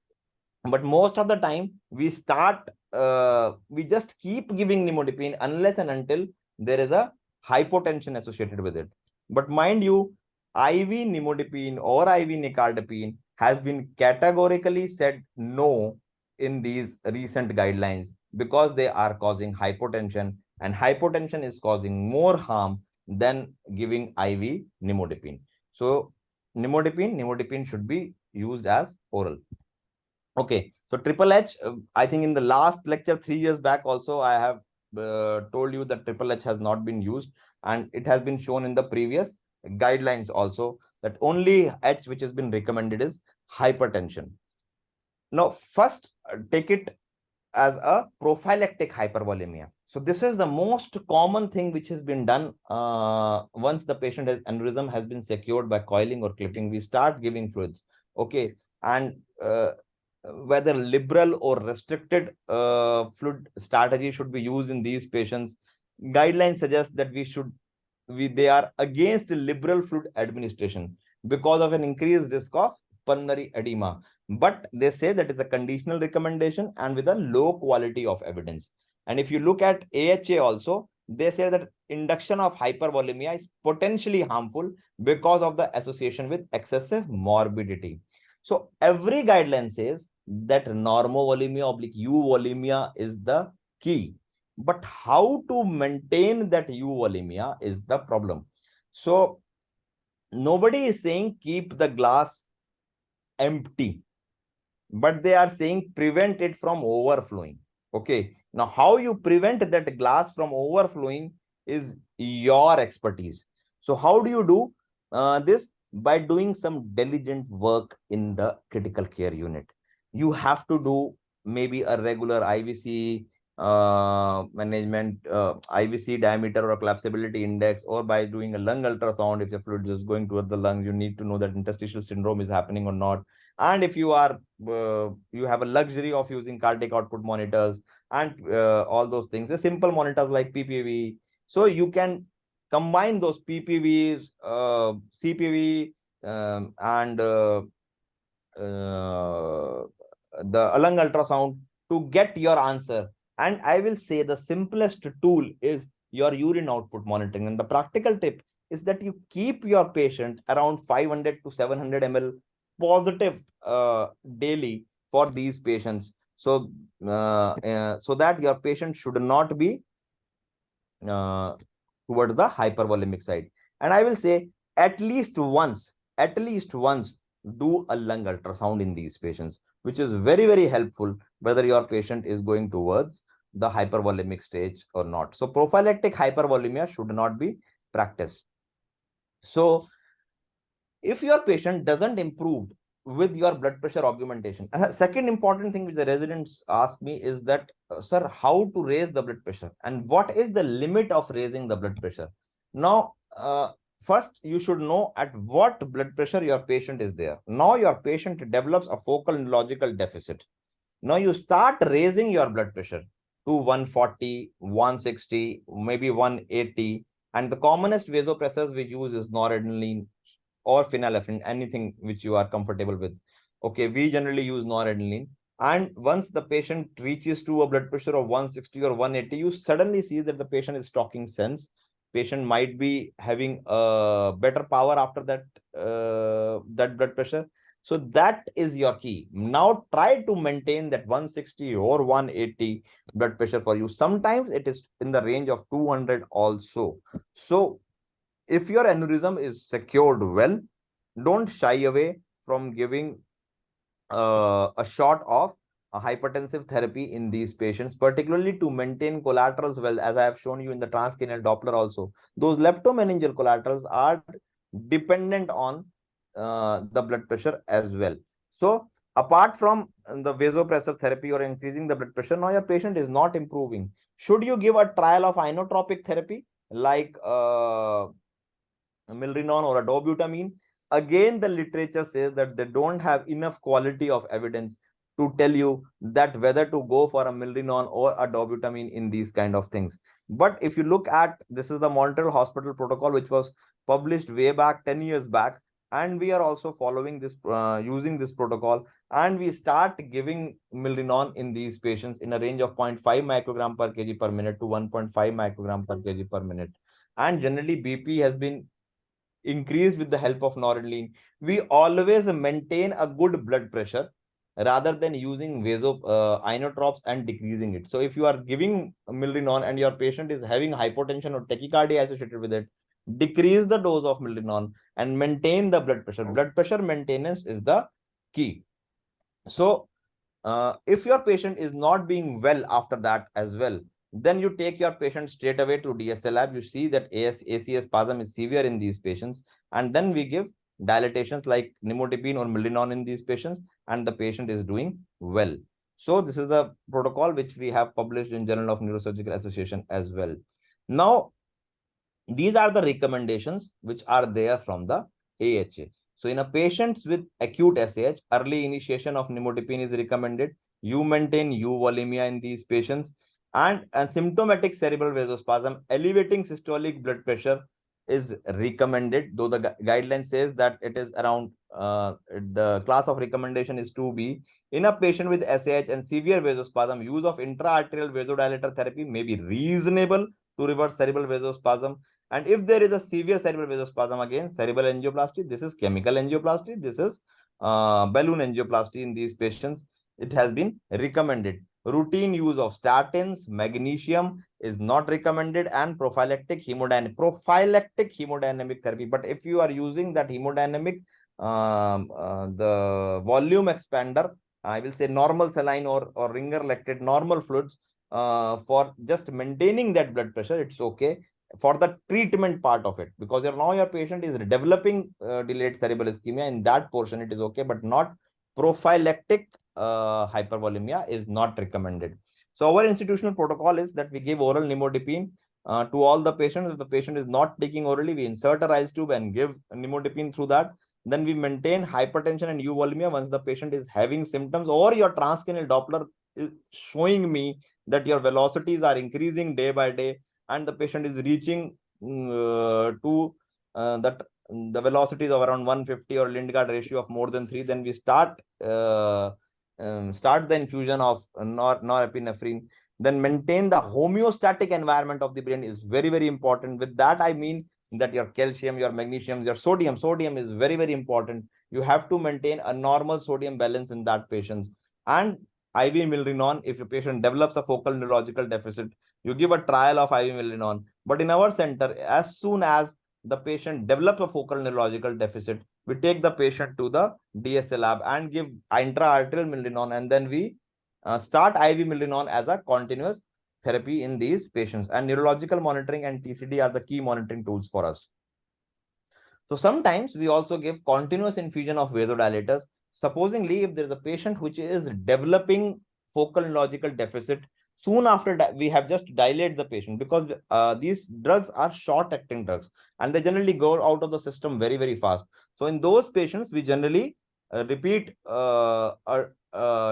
But most of the time we just keep giving nimodipine unless and until there is a hypotension associated with it. But mind you, IV nimodipine or IV nicardipine has been categorically said no in these recent guidelines because they are causing hypotension, and hypotension is causing more harm than giving IV nimodipine. So nimodipine should be used as oral. Okay, so triple H, I think in the last lecture 3 years back also, I have told you that triple H has not been used, and it has been shown in the previous guidelines also that only H which has been recommended is hypertension. Now, first take it as a prophylactic hypervolemia. So this is the most common thing which has been done once the patient has aneurysm has been secured by coiling or clipping. We start giving fluids. Okay, and whether liberal or restricted fluid strategy should be used in these patients. Guidelines suggest that they are against liberal fluid administration because of an increased risk of pulmonary edema. But they say that is a conditional recommendation and with a low quality of evidence. And if you look at AHA also, they say that induction of hypervolemia is potentially harmful because of the association with excessive morbidity. So every guideline says that normovolemia oblique euvolemia is the key. But how to maintain that euvolemia is the problem. So nobody is saying keep the glass empty, but they are saying prevent it from overflowing. Okay, now how you prevent that glass from overflowing is your expertise. So how do you do this? By doing some diligent work in the critical care unit. You have to do maybe a regular IVC management, IVC diameter or collapsibility index, or by doing a lung ultrasound. If the fluid is going toward the lungs, you need to know that interstitial syndrome is happening or not. And if you are you have a luxury of using cardiac output monitors and all those things, the simple monitors like PPV, so you can combine those PPVs, CPV, and the lung ultrasound to get your answer. And I will say the simplest tool is your urine output monitoring. And the practical tip is that you keep your patient around 500 to 700 ml positive daily for these patients. So so that your patient should not be towards the hypervolemic side. And I will say at least once do a lung ultrasound in these patients, which is very, very helpful whether your patient is going towards the hypervolemic stage or not. So prophylactic hypervolemia should not be practiced. So if your patient doesn't improve with your blood pressure augmentation, and second important thing which the residents ask me is that, sir, how to raise the blood pressure and what is the limit of raising the blood pressure? Now, first you should know at what blood pressure your patient is there. Now your patient develops a focal neurological deficit. Now you start raising your blood pressure to 140, 160, maybe 180. And the commonest vasopressors we use is noradrenaline or phenylephrine, anything which you are comfortable with. Okay, we generally use noradrenaline. And once the patient reaches to a blood pressure of 160 or 180, you suddenly see that the patient is talking sense. Patient might be having a better power after that blood pressure. So that is your key. Now try to maintain that 160 or 180 blood pressure for you. Sometimes it is in the range of 200 also. So if your aneurysm is secured well, don't shy away from giving a shot of a hypertensive therapy in these patients, particularly to maintain collaterals well, as I have shown you in the transcranial Doppler also. Those leptomeningeal collaterals are dependent on the blood pressure as well. So apart from the vasopressor therapy or increasing the blood pressure, now your patient is not improving. Should you give a trial of inotropic therapy like milrinone or a dobutamine? Again, the literature says that they don't have enough quality of evidence to tell you that whether to go for a milrinone or a dobutamine in these kind of things. But if you look at, this is the Montreal Hospital protocol, which was published way back 10 years back, and we are also following this, using this protocol, and we start giving milrinone in these patients in a range of 0.5 microgram per kg per minute to 1.5 microgram per kg per minute. And generally BP has been increased with the help of noradrenaline. We always maintain a good blood pressure rather than using inotropes and decreasing it. So if you are giving milrinone and your patient is having hypotension or tachycardia associated with it, decrease the dose of milrinone and maintain the blood pressure. Blood pressure maintenance is the key. So if your patient is not being well after that as well, then you take your patient straight away to DSL lab. You see that ACS spasm is severe in these patients, and then we give dilatations like nimodipine or milrinone in these patients, and the patient is doing well. So this is the protocol which we have published in Journal of Neurosurgical Association as well. Now, these are the recommendations which are there from the AHA. So in a patients with acute SAH, early initiation of nimodipine is recommended. You maintain euvolemia in these patients, and a symptomatic cerebral vasospasm, elevating systolic blood pressure is recommended, though the guideline says that it is around the class of recommendation is 2B. In a patient with SAH and severe vasospasm, use of intra-arterial vasodilator therapy may be reasonable to reverse cerebral vasospasm. And if there is a severe cerebral vasospasm, again, cerebral angioplasty, this is chemical angioplasty, this is balloon angioplasty in these patients, it has been recommended. Routine use of statins, magnesium is not recommended, and prophylactic hemodynamic therapy. But if you are using that hemodynamic, the volume expander, I will say normal saline or ringer lactate, normal fluids, for just maintaining that blood pressure, it's okay for the treatment part of it, because now your patient is developing delayed cerebral ischemia. In that portion it is okay, but not prophylactic hypervolemia is not recommended. So our institutional protocol is that we give oral nimodipine to all the patients. If the patient is not taking orally, we insert a RICE tube and give nimodipine through that. Then we maintain hypertension and euvolemia once the patient is having symptoms, or your transcranial Doppler is showing me that your velocities are increasing day by day, and the patient is reaching to the velocities of around 150 or Lindgard ratio of more than 3, then we start the infusion of norepinephrine. Then maintain the homeostatic environment of the brain is very, very important. With that, I mean that your calcium, your magnesium, your sodium is very, very important. You have to maintain a normal sodium balance in that patients. And IV milrinone, if a patient develops a focal neurological deficit, you give a trial of IV milrinone. But in our center, as soon as the patient develops a focal neurological deficit, we take the patient to the DSA lab and give intra-arterial milrinone, and then we start IV milrinone as a continuous therapy in these patients. And neurological monitoring and TCD are the key monitoring tools for us. So sometimes we also give continuous infusion of vasodilators. Supposingly, if there is a patient which is developing focal neurological deficit, soon after that we have just dilate the patient, because these drugs are short acting drugs and they generally go out of the system very, very fast. So in those patients, we generally repeat a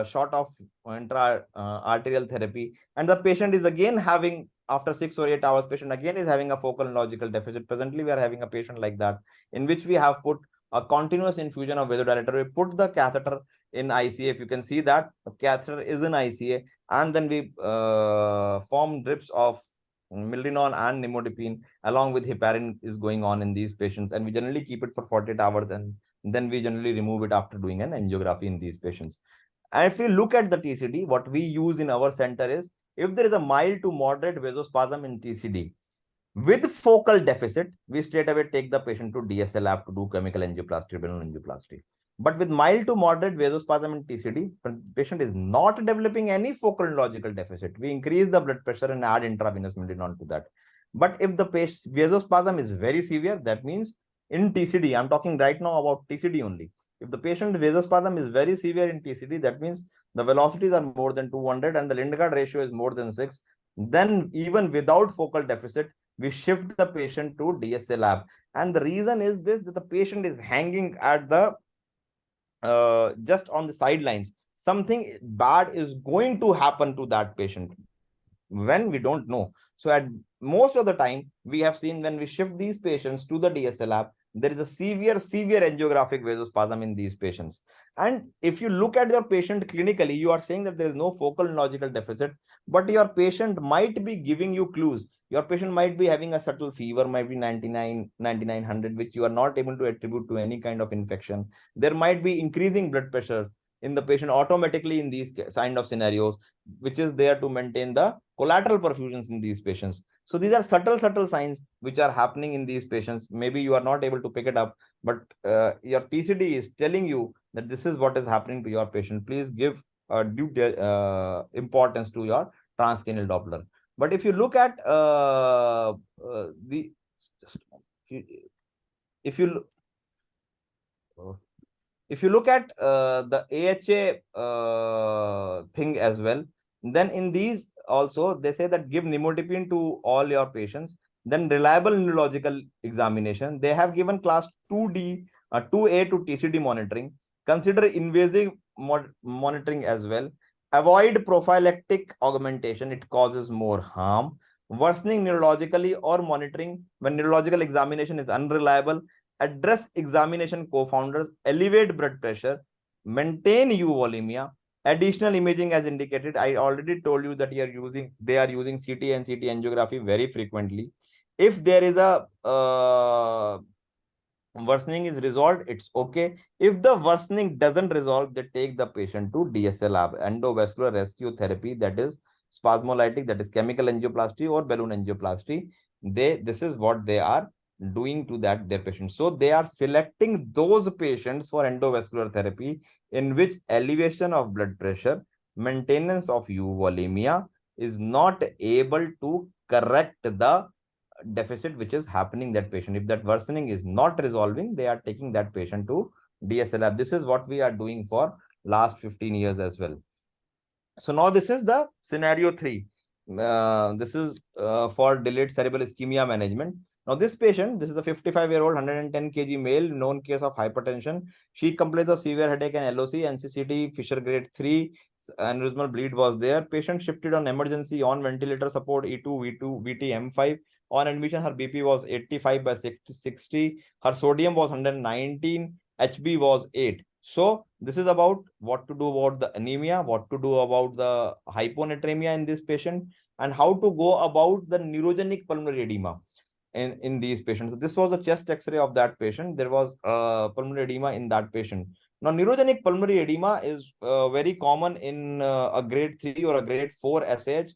shot of intra arterial therapy, and the patient is again having, after 6 or 8 hours, patient again is having a focal neurological deficit. Presently we are having a patient like that, in which we have put a continuous infusion of vasodilator. We put the catheter in ICA. If you can see that the catheter is in ICA, and then we form drips of milrinone and nimodipine along with heparin is going on in these patients, and we generally keep it for 48 hours, and then we generally remove it after doing an angiography in these patients. And if we look at the TCD, what we use in our center is, if there is a mild to moderate vasospasm in TCD with focal deficit, we straight away take the patient to DSA lab to do chemical angioplasty, balloon angioplasty. But with mild to moderate vasospasm in TCD, the patient is not developing any focal neurological deficit, we increase the blood pressure and add intravenous milrinone to that. But if the vasospasm is very severe, that means in TCD, I'm talking right now about TCD only. If the patient vasospasm is very severe in TCD, that means the velocities are more than 200 and the Lindgard ratio is more than 6, then even without focal deficit, we shift the patient to DSA lab. And the reason is this, that the patient is hanging at the just on the sidelines. Something bad is going to happen to that patient when we don't know. So at most of the time, we have seen when we shift these patients to the DSA lab, there is a severe angiographic vasospasm in these patients. And if you look at your patient clinically, you are saying that there is no focal neurological deficit, but your patient might be giving you clues. Your patient might be having a subtle fever, might be 99, 9900, which you are not able to attribute to any kind of infection. There might be increasing blood pressure in the patient automatically in these kind of scenarios, which is there to maintain the collateral perfusions in these patients. So these are subtle signs which are happening in these patients. Maybe you are not able to pick it up, but your TCD is telling you that this is what is happening to your patient. Please give due importance to your transcranial Doppler. But if you look at if you look, If you look at the AHA thing as well, then in these also they say that give nimodipine to all your patients. Then reliable neurological examination. They have given class 2D, 2A to TCD monitoring. Consider invasive monitoring as well. Avoid prophylactic augmentation. It causes more harm. Worsening neurologically or monitoring when neurological examination is unreliable. Address examination co-founders, elevate blood pressure, maintain euvolemia. Additional imaging as indicated. I already told you that they are using CT and CT angiography very frequently. If there is a worsening is resolved, it's okay. If the worsening doesn't resolve, they take the patient to DSLR, endovascular rescue therapy, that is spasmolytic, that is chemical angioplasty or balloon angioplasty. This is what they are doing to their patients. So they are selecting those patients for endovascular therapy in which elevation of blood pressure, maintenance of euvolemia is not able to correct the deficit which is happening that patient. If that worsening is not resolving, they are taking that patient to DSLR. This is what we are doing for last 15 years as well. So now this is the scenario 3. This is for delayed cerebral ischemia management. Now this patient, this is a 55-year-old 110 kg male, known case of hypertension. She complains of severe headache and LOC, NCCT, Fisher grade 3, aneurysmal bleed was there. Patient shifted on emergency on ventilator support, E2, V2, VT, M5. On admission, her BP was 85 by 60. Her sodium was 119. HB was 8. So this is about what to do about the anemia, what to do about the hyponatremia in this patient, and how to go about the neurogenic pulmonary edema in these patients. So this was a chest X-ray of that patient. There was pulmonary edema in that patient. Now, neurogenic pulmonary edema is very common in a grade 3 or a grade 4 SH.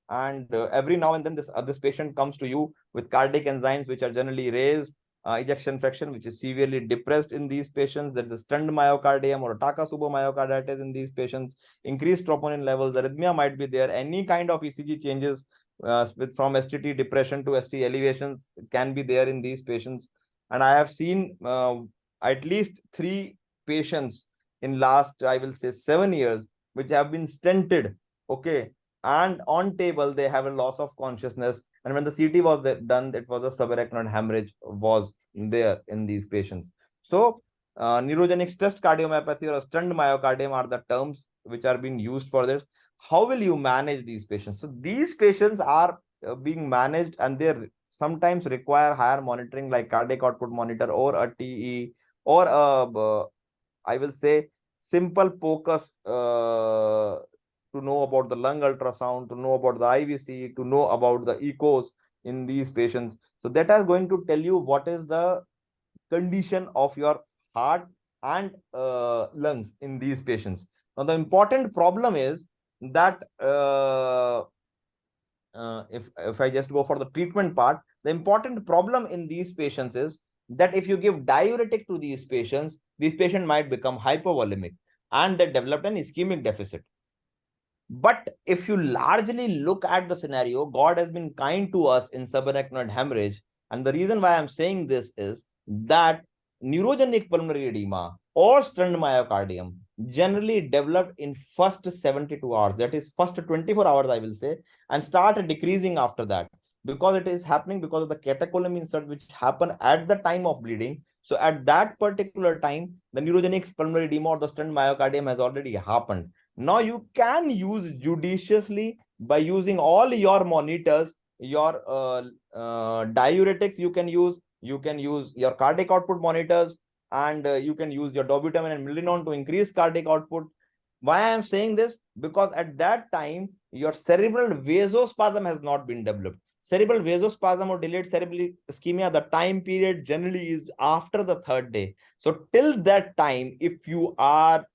And every now and then this patient comes to you with cardiac enzymes which are generally raised, ejection fraction which is severely depressed in these patients. There is a stunned myocardium or a Takotsubo myocarditis in these patients. Increased troponin levels, arrhythmia might be there. Any kind of ECG changes from STT depression to ST elevations can be there in these patients. And I have seen at least 3 patients in last, I will say, 7 years, which have been stented. Okay, and on table they have a loss of consciousness, and when the CT was done, it was a subarachnoid hemorrhage was there in these patients. So neurogenic stress cardiomyopathy or stunned myocardium are the terms which are being used for this. How will you manage these patients? So these patients are being managed, and they sometimes require higher monitoring like cardiac output monitor or a TE or a I will say simple focus to know about the lung ultrasound, to know about the IVC, to know about the echoes in these patients. So that is going to tell you what is the condition of your heart and lungs in these patients. Now, the important problem is that if I just go for the treatment part, the important problem in these patients is that if you give diuretic to these patients might become hypovolemic and they develop an ischemic deficit. But if you largely look at the scenario, God has been kind to us in subarachnoid hemorrhage. And the reason why I'm saying this is that neurogenic pulmonary edema or stunned myocardium generally developed in first 72 hours. That is first 24 hours, I will say, and start decreasing after that, because it is happening because of the catecholamine surge which happen at the time of bleeding. So at that particular time, the neurogenic pulmonary edema or the stunned myocardium has already happened. Now you can use judiciously by using all your monitors, your diuretics you can use your cardiac output monitors, and you can use your dobutamine and milrinone to increase cardiac output. Why I am saying this? Because at that time, your cerebral vasospasm has not been developed. Cerebral vasospasm or delayed cerebral ischemia, the time period generally is after the 3rd day. So till that time, if you are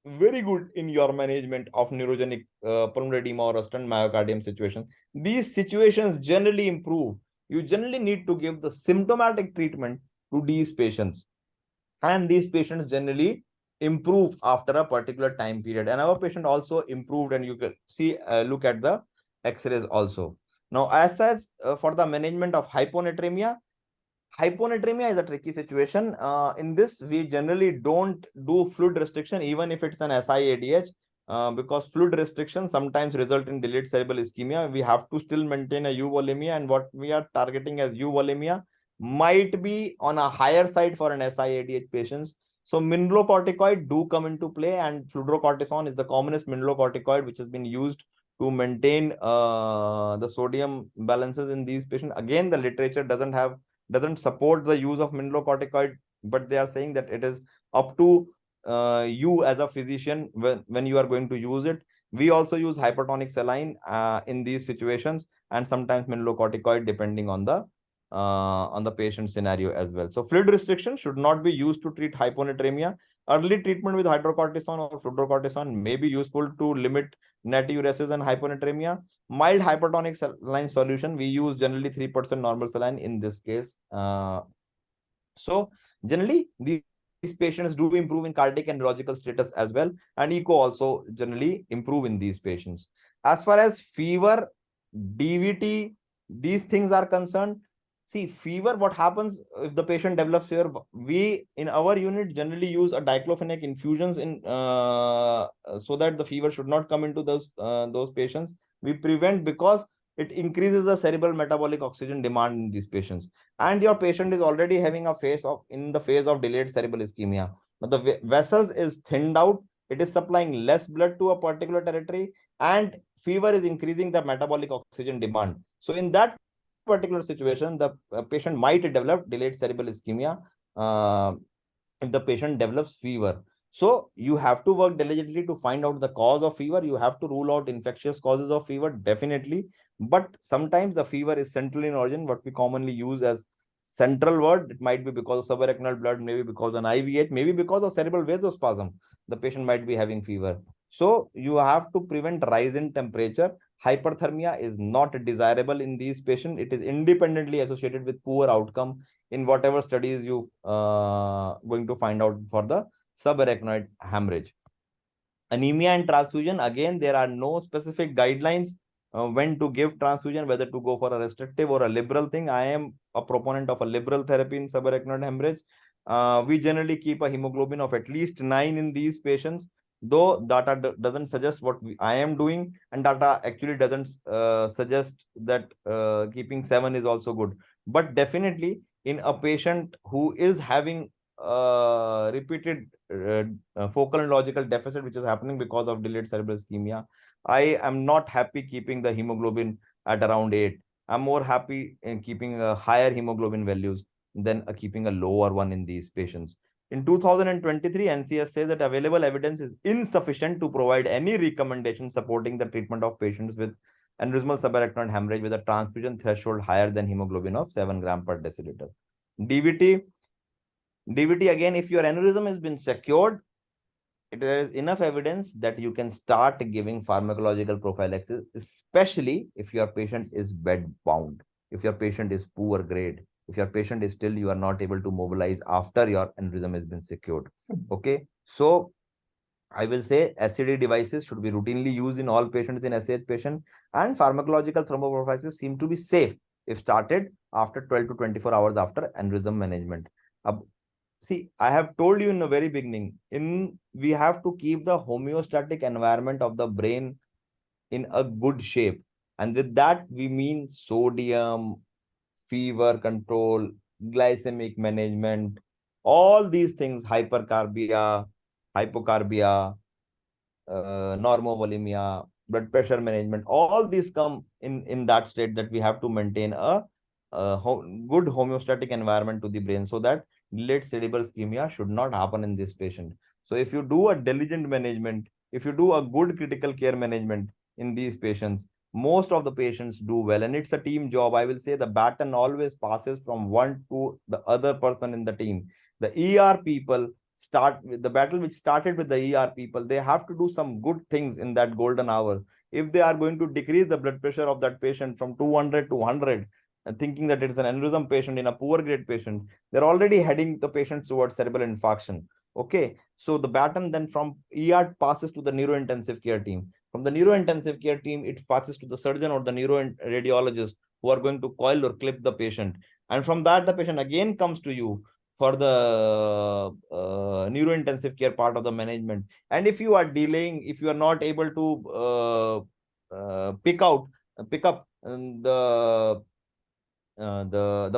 very good in your management of neurogenic pulmonary edema or a stunned myocardium situation, these situations generally improve. You generally need to give the symptomatic treatment to these patients, and these patients generally improve after a particular time period. And our patient also improved, and you can see look at the x-rays also. Now, as such, for the management of hyponatremia, Hyponatremia is a tricky situation. In this, we generally don't do fluid restriction, even if it's an SIADH, because fluid restriction sometimes result in delayed cerebral ischemia. We have to still maintain a euvolemia, and what we are targeting as euvolemia might be on a higher side for an SIADH patients. So mineralocorticoid do come into play, and fludrocortisone is the commonest mineralocorticoid which has been used to maintain the sodium balances in these patients. Again, the literature doesn't support the use of mineralocorticoid, but they are saying that it is up to you as a physician when you are going to use it. We also use hypertonic saline in these situations, and sometimes mineralocorticoid depending on the patient scenario as well. So fluid restriction should not be used to treat hyponatremia. Early treatment with hydrocortisone or fludrocortisone may be useful to limit natriuresis and hyponatremia. Mild hypertonic saline solution, we use generally 3% normal saline in this case. So generally, these patients do improve in cardiac and neurological status as well, and echo also generally improve in these patients. As far as fever, DVT, these things are concerned, see, fever, what happens if the patient develops fever? We in our unit generally use a diclofenac infusions in so that the fever should not come into those patients. We prevent because it increases the cerebral metabolic oxygen demand in these patients, and your patient is already having a phase of delayed cerebral ischemia. But the vessels is thinned out, it is supplying less blood to a particular territory, and fever is increasing the metabolic oxygen demand. So in that particular situation, the patient might develop delayed cerebral ischemia if the patient develops fever. So you have to work diligently to find out the cause of fever. You have to rule out infectious causes of fever, definitely. But sometimes the fever is central in origin, what we commonly use as central word. It might be because of subarachnoid blood, maybe because of an IVH, maybe because of cerebral vasospasm. The patient might be having fever. So you have to prevent rise in temperature. Hyperthermia is not desirable in these patients. It is independently associated with poor outcome in whatever studies you going to find out for the subarachnoid hemorrhage. Anemia and transfusion, again, there are no specific guidelines when to give transfusion, whether to go for a restrictive or a liberal thing. I am a proponent of a liberal therapy in subarachnoid hemorrhage. We generally keep a hemoglobin of at least 9 in these patients, though data doesn't suggest what I am doing, and data actually doesn't suggest that keeping 7 is also good. But definitely in a patient who is having repeated focal neurological deficit which is happening because of delayed cerebral ischemia, I am not happy keeping the hemoglobin at around 8. I'm more happy in keeping higher hemoglobin values than keeping a lower one in these patients. In 2023, NCS says that available evidence is insufficient to provide any recommendation supporting the treatment of patients with aneurysmal subarachnoid hemorrhage with a transfusion threshold higher than hemoglobin of 7 gram per deciliter. DVT, again, if your aneurysm has been secured, there is enough evidence that you can start giving pharmacological prophylaxis, especially if your patient is bed bound, if your patient is poor grade, if your patient is still you are not able to mobilize after your aneurysm has been secured. Okay, so I will say SCD devices should be routinely used in all patients in SAH patient, and pharmacological thromboprophylaxis seem to be safe if started after 12 to 24 hours after aneurysm management. See, I have told you in the very beginning, we have to keep the homeostatic environment of the brain in a good shape. And with that, we mean sodium, fever control, glycemic management, all these things, hypercarbia, hypocarbia, normovolemia, blood pressure management, all these come in that state that we have to maintain a good homeostatic environment to the brain so that delayed cerebral ischemia should not happen in this patient. So if you do a diligent management, if you do a good critical care management in these patients, most of the patients do well, and it's a team job. I will say the baton always passes from one to the other person in the team. The ER people start with the battle which started with the ER people. They have to do some good things in that golden hour. If they are going to decrease the blood pressure of that patient from 200 to 100, and thinking that it is an aneurysm patient in a poor grade patient, they're already heading the patient towards cerebral infarction. Okay, so the baton then from ER passes to the neurointensive care team. From the neurointensive care team, it passes to the surgeon or the neuroradiologist who are going to coil or clip the patient. And from that, the patient again comes to you for the neurointensive care part of the management. And if you are delaying, if you are not able to pick up the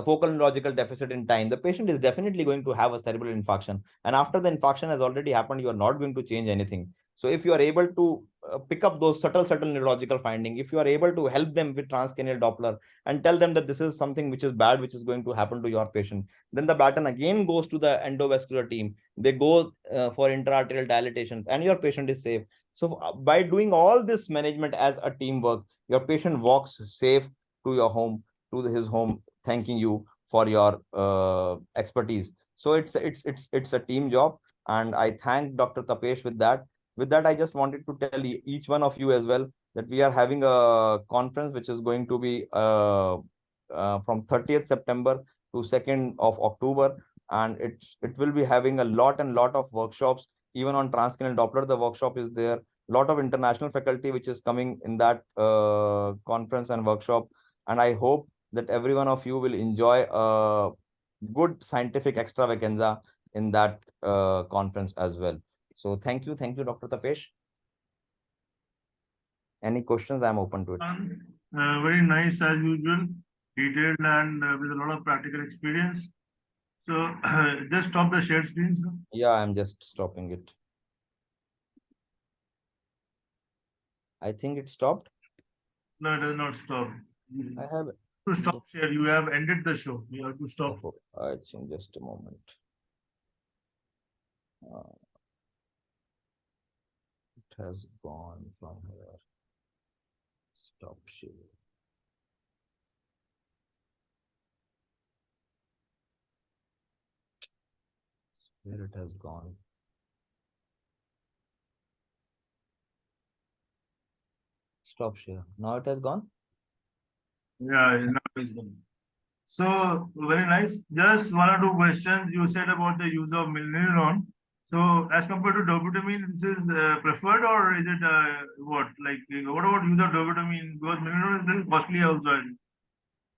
focal neurological deficit in time, the patient is definitely going to have a cerebral infarction. And after the infarction has already happened, you are not going to change anything. So if you are able to pick up those subtle neurological findings, if you are able to help them with transcranial Doppler and tell them that this is something which is bad, which is going to happen to your patient, then the baton again goes to the endovascular team. They go for intraarterial dilatations, and your patient is safe. So by doing all this management as a teamwork, your patient walks safe to your home, to his home, thanking you for your expertise. So it's a team job, and I thank Dr. Tapesh with that. With that, I just wanted to tell each one of you as well that we are having a conference which is going to be from 30th September to 2nd of October, and it will be having a lot of workshops. Even on transcranial Doppler, the workshop is there. Lot of international faculty which is coming in that conference and workshop, and I hope that every one of you will enjoy a good scientific extravaganza in that conference as well. So thank you, Dr. Tapesh. Any questions? I'm open to it. Very nice as usual, detailed and with a lot of practical experience. So just stop the share screen, sir. Yeah, I'm just stopping it. I think it stopped. No, it does not stop. I have To stop share, you have ended the show. You have to stop. I think just a moment. It has gone from here. Stop share. Where it has gone. Stop share. Now it has gone. Yeah, now it's gone. So very nice. Just one or two questions you said about the use of milrinone. So as compared to dobutamine, this is preferred, or is it what? Like what about use of dobutamine? Because milrinone is very costly also. I think.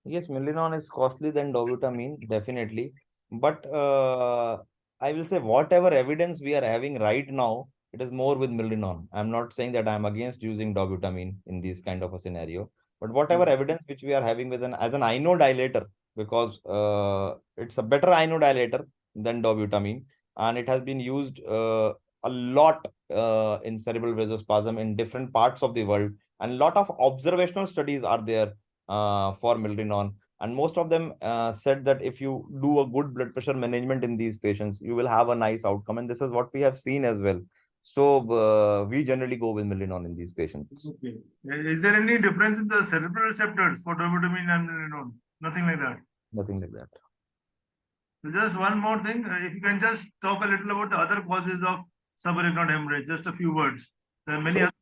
Yes, milrinone is costly than dobutamine, definitely. But I will say whatever evidence we are having right now, it is more with milrinone. I'm not saying that I'm against using dobutamine in this kind of a scenario, but whatever evidence which we are having with as an inodilator, because it's a better inodilator than dobutamine, and it has been used a lot in cerebral vasospasm in different parts of the world, and a lot of observational studies are there for milrinone, and most of them said that if you do a good blood pressure management in these patients, you will have a nice outcome, and this is what we have seen as well. So we generally go with milrinone in these patients. Okay. Is there any difference in the cerebral receptors for dobutamine and milrinone? Nothing like that. Nothing like that. So just one more thing, if you can just talk a little about the other causes of subarachnoid hemorrhage, just a few words. There are many other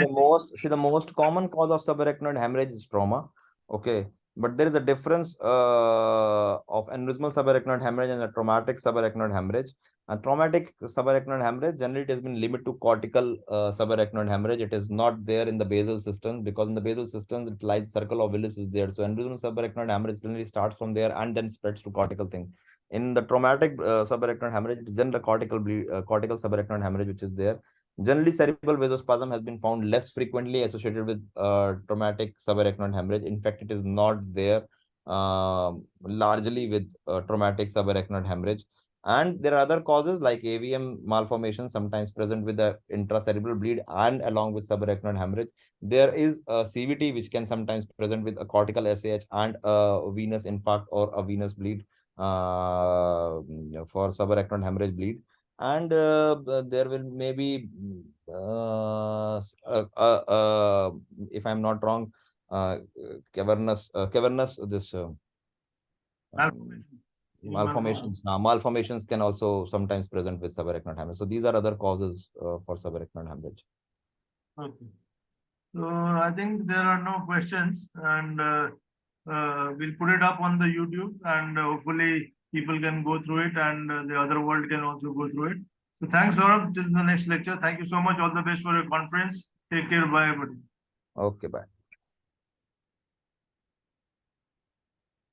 causes. The most common cause of subarachnoid hemorrhage is trauma. Okay, but there is a difference of aneurysmal subarachnoid hemorrhage and a traumatic subarachnoid hemorrhage. And traumatic subarachnoid hemorrhage generally it has been limited to cortical subarachnoid hemorrhage. It is not there in the basal system, because in the basal system it lies circle of Willis is there. So aneurysmal subarachnoid hemorrhage generally starts from there and then spreads to cortical thing. In the traumatic subarachnoid hemorrhage, it is then the cortical subarachnoid hemorrhage which is there. Generally, cerebral vasospasm has been found less frequently associated with traumatic subarachnoid hemorrhage. In fact, it is not there largely with traumatic subarachnoid hemorrhage. And there are other causes like AVM malformation, sometimes present with the intracerebral bleed and along with subarachnoid hemorrhage. There is a CVT which can sometimes present with a cortical SAH and a venous infarct or a venous bleed for subarachnoid hemorrhage bleed. And there will maybe if I'm not wrong, cavernous this malformations can also sometimes present with subarachnoid hemorrhage. So these are other causes for subarachnoid hemorrhage. Okay. So I think there are no questions, and we'll put it up on the YouTube, and hopefully people can go through it, and the other world can also go through it. So thanks, Saurabh. Till the next lecture. Thank you so much. All the best for your conference. Take care. Bye, everybody. Okay, bye.